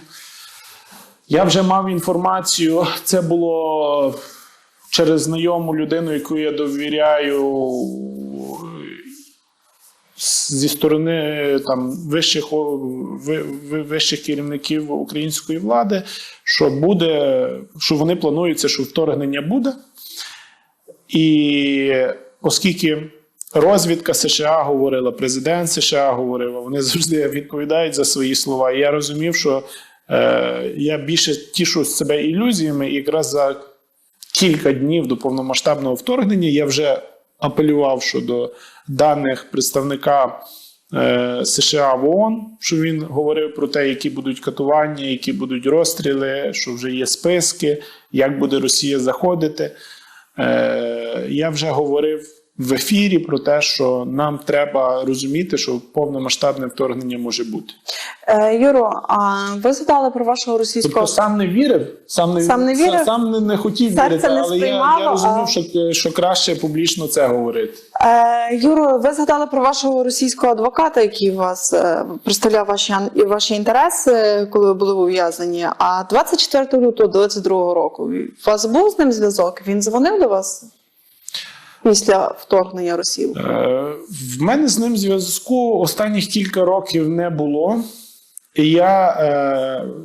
я вже мав інформацію, це було через знайому людину, яку я довіряю, зі сторони там вищих керівників української влади, що вони планують, що вторгнення буде. І оскільки розвідка США говорила, президент США говорив, вони завжди відповідають за свої слова. І я розумів, що я більше тішу себе ілюзіями, і якраз за кілька днів до повномасштабного вторгнення я вже апелював щодо даних представника США в ООН, що він говорив про те, які будуть катування, які будуть розстріли, що вже є списки, як буде Росія заходити. Я вже говорив в ефірі про те, що нам треба розуміти, що повномасштабне вторгнення може бути. Юро, а ви згадали про вашого російського... Тобто сам не вірив, сам не хотів вірити, але я розумів, що краще публічно це говорити. Юро, ви згадали про вашого російського адвоката, який вас представляв ваші інтереси, коли ви були ув'язнені. А 24 лютого 2022 року у вас був з ним зв'язок? Він дзвонив до вас після вторгнення Росії? В мене з ним зв'язку останніх кілька років не було. І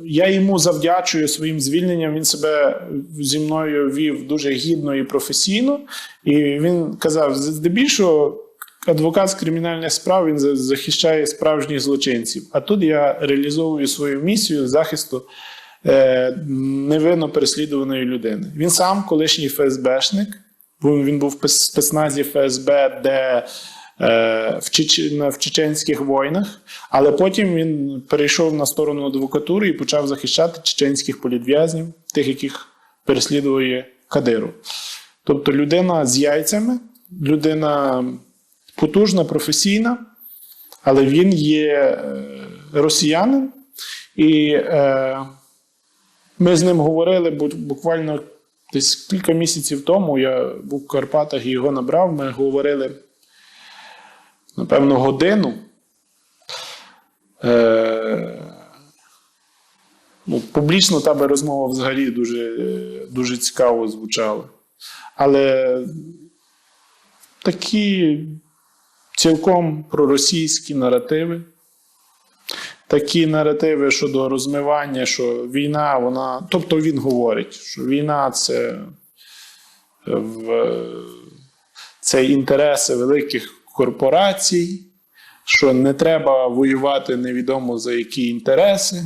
я йому завдячую своїм звільненням. Він себе зі мною вів дуже гідно і професійно. І він казав, здебільшого адвокат з кримінальних справ, він захищає справжніх злочинців. А тут я реалізовую свою місію захисту невинно переслідуваної людини. Він сам колишній ФСБшник. Він був в спецназі ФСБ, де в чеченських війнах, але потім він перейшов на сторону адвокатури і почав захищати чеченських політв'язнів, тих, яких переслідує Кадиров. Тобто людина з яйцями, людина потужна, професійна, але він є росіянин. І ми з ним говорили буквально десь кілька місяців тому, я був в Карпатах і його набрав, ми говорили, напевно, годину. Публічно та би розмова взагалі дуже цікаво звучала. Але такі цілком проросійські наративи, такі наративи щодо розмивання, що війна, вона... Тобто він говорить, що війна – це інтереси великих корпорацій, що не треба воювати невідомо за які інтереси.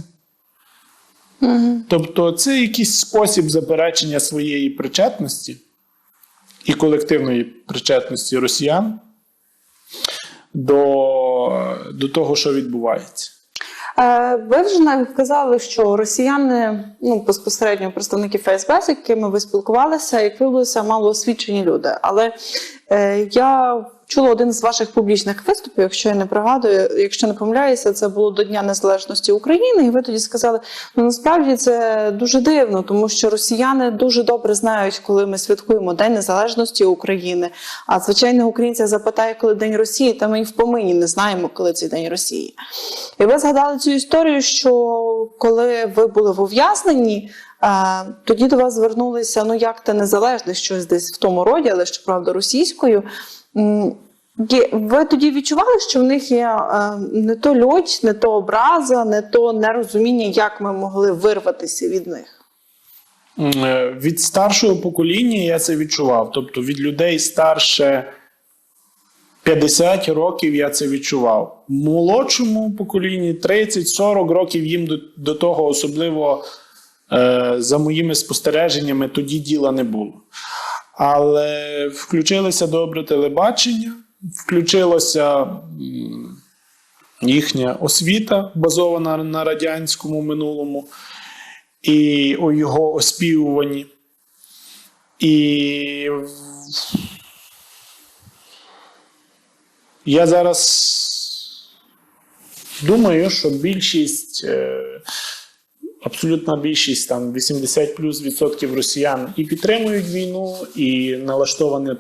Тобто це якийсь спосіб заперечення своєї причетності і колективної причетності росіян до того, що відбувається. Ви вже навіть вказали, що росіяни, безпосередньо представники ФСБ, з якими ви спілкувалися, як виявилося, малоосвічені люди. Але я чула один з ваших публічних виступів, якщо я не пригадую, якщо не помиляюся, це було до Дня Незалежності України, і ви тоді сказали, насправді це дуже дивно, тому що росіяни дуже добре знають, коли ми святкуємо День Незалежності України, а звичайного українця запитає, коли День Росії, та ми і в помині не знаємо, коли цей День Росії. І ви згадали цю історію, що коли ви були в ув'язненні, тоді до вас звернулися, як те незалежне, щось десь в тому роді, але, щоправда, російською. Ви тоді відчували, що в них є не то лють, не то образа, не то нерозуміння, як ми могли вирватися від них? Від старшого покоління я це відчував. Тобто від людей старше 50 років я це відчував. В молодшому поколінні 30-40 років їм до того особливо, за моїми спостереженнями, тоді діла не було. Але включилося добре телебачення, включилося їхня освіта, базована на радянському минулому, і його оспівуванні. І я зараз думаю, що більшість, абсолютна більшість, там 80+ % росіян і підтримують війну, і налаштовані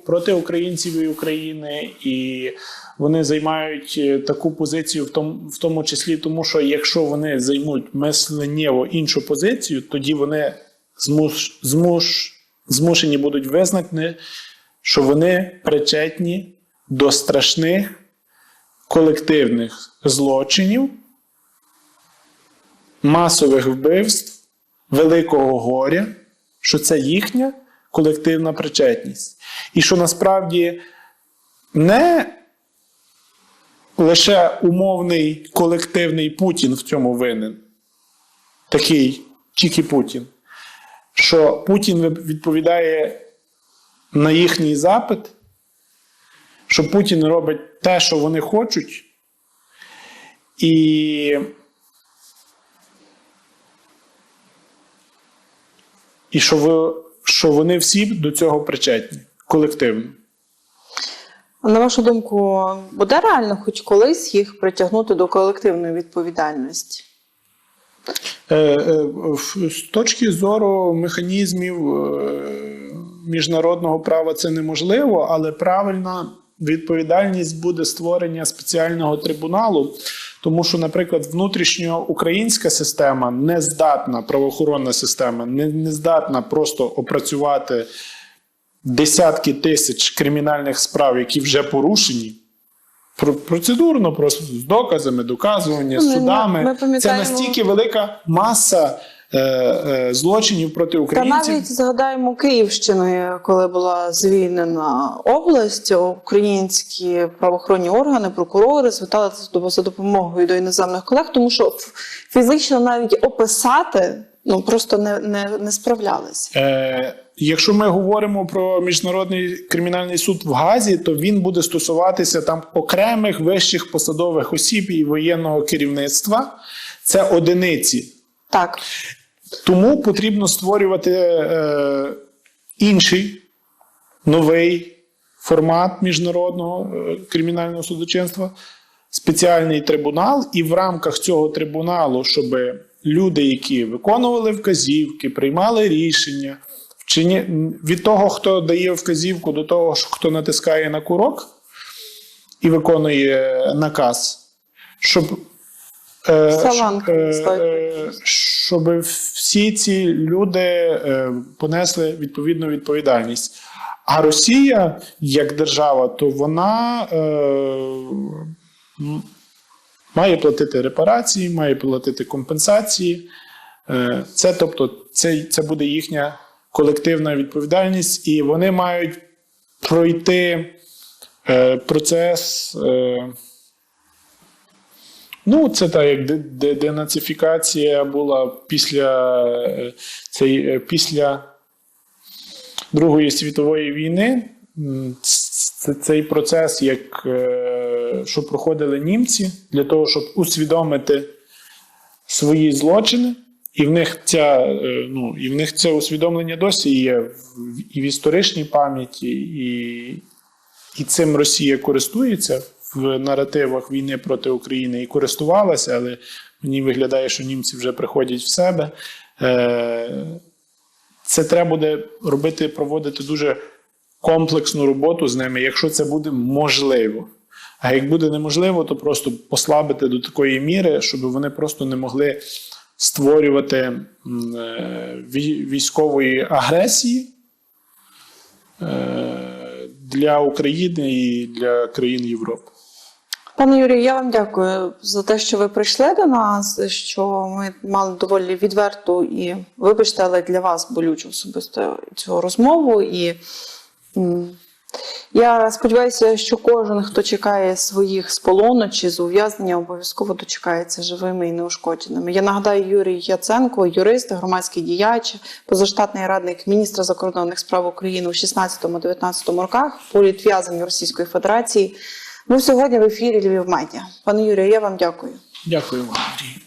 проти українців і України, і вони займають таку позицію в тому числі, тому що якщо вони займуть мисленнєво іншу позицію, тоді вони змушені будуть визнати, що вони причетні до страшних колективних злочинів, масових вбивств, великого горя, що це їхня колективна причетність. І що насправді не лише умовний колективний Путін в цьому винен, такий тільки Путін, що Путін відповідає на їхній запит, що Путін робить те, що вони хочуть, і що вони всі до цього причетні, колективно. А на вашу думку, буде реально хоч колись їх притягнути до колективної відповідальності? З точки зору механізмів міжнародного права це неможливо, але правильна відповідальність буде створення спеціального трибуналу, тому що, наприклад, внутрішньоукраїнська система не здатна, правоохоронна система, не здатна просто опрацювати десятки тисяч кримінальних справ, які вже порушені, процедурно, просто з доказами, доказування, судами. Це настільки велика маса злочинів проти українців. Та навіть згадаємо Київщину, коли була звільнена область, українські правоохоронні органи, прокурори зверталися за допомогою до іноземних колег, тому що фізично навіть описати просто не справлялися. Якщо ми говоримо про Міжнародний кримінальний суд в Гаазі, то він буде стосуватися там окремих вищих посадових осіб і воєнного керівництва. Це одиниці. Так. Тому потрібно створювати інший, новий формат міжнародного кримінального судочинства, спеціальний трибунал, і в рамках цього трибуналу, щоб люди, які виконували вказівки, приймали рішення, від того, хто дає вказівку, до того, хто натискає на курок і виконує наказ, щоб всі ці люди понесли відповідну відповідальність. А Росія, як держава, то вона має платити репарації, має платити компенсації. Це буде їхня колективна відповідальність, і вони мають пройти процес. Це так, як денацифікація була після Другої світової війни. Цей процес, що проходили німці, для того, щоб усвідомити свої злочини. І в них це усвідомлення досі є і в історичній пам'яті, і цим Росія користується в наративах війни проти України, і користувалася, але мені виглядає, що німці вже приходять в себе. Це треба буде проводити дуже комплексну роботу з ними, якщо це буде можливо. А як буде неможливо, то просто послабити до такої міри, щоб вони просто не могли створювати військової агресії для України і для країн Європи. Пане Юрію, я вам дякую за те, що ви прийшли до нас, що ми мали доволі відверту і, вибачте, але для вас болючу особисто цю розмову. І Я сподіваюся, що кожен, хто чекає своїх з полону чи з ув'язнення, обов'язково дочекається живими і неушкодженими. Я нагадаю, Юрій Яценко, юрист, громадський діяч, позаштатний радник міністра закордонних справ України у 16-19 роках, політв'язень Російської Федерації. Був сьогодні в ефірі Львів Медіа. Пане Юрію, я вам дякую. Дякую вам, Андрій.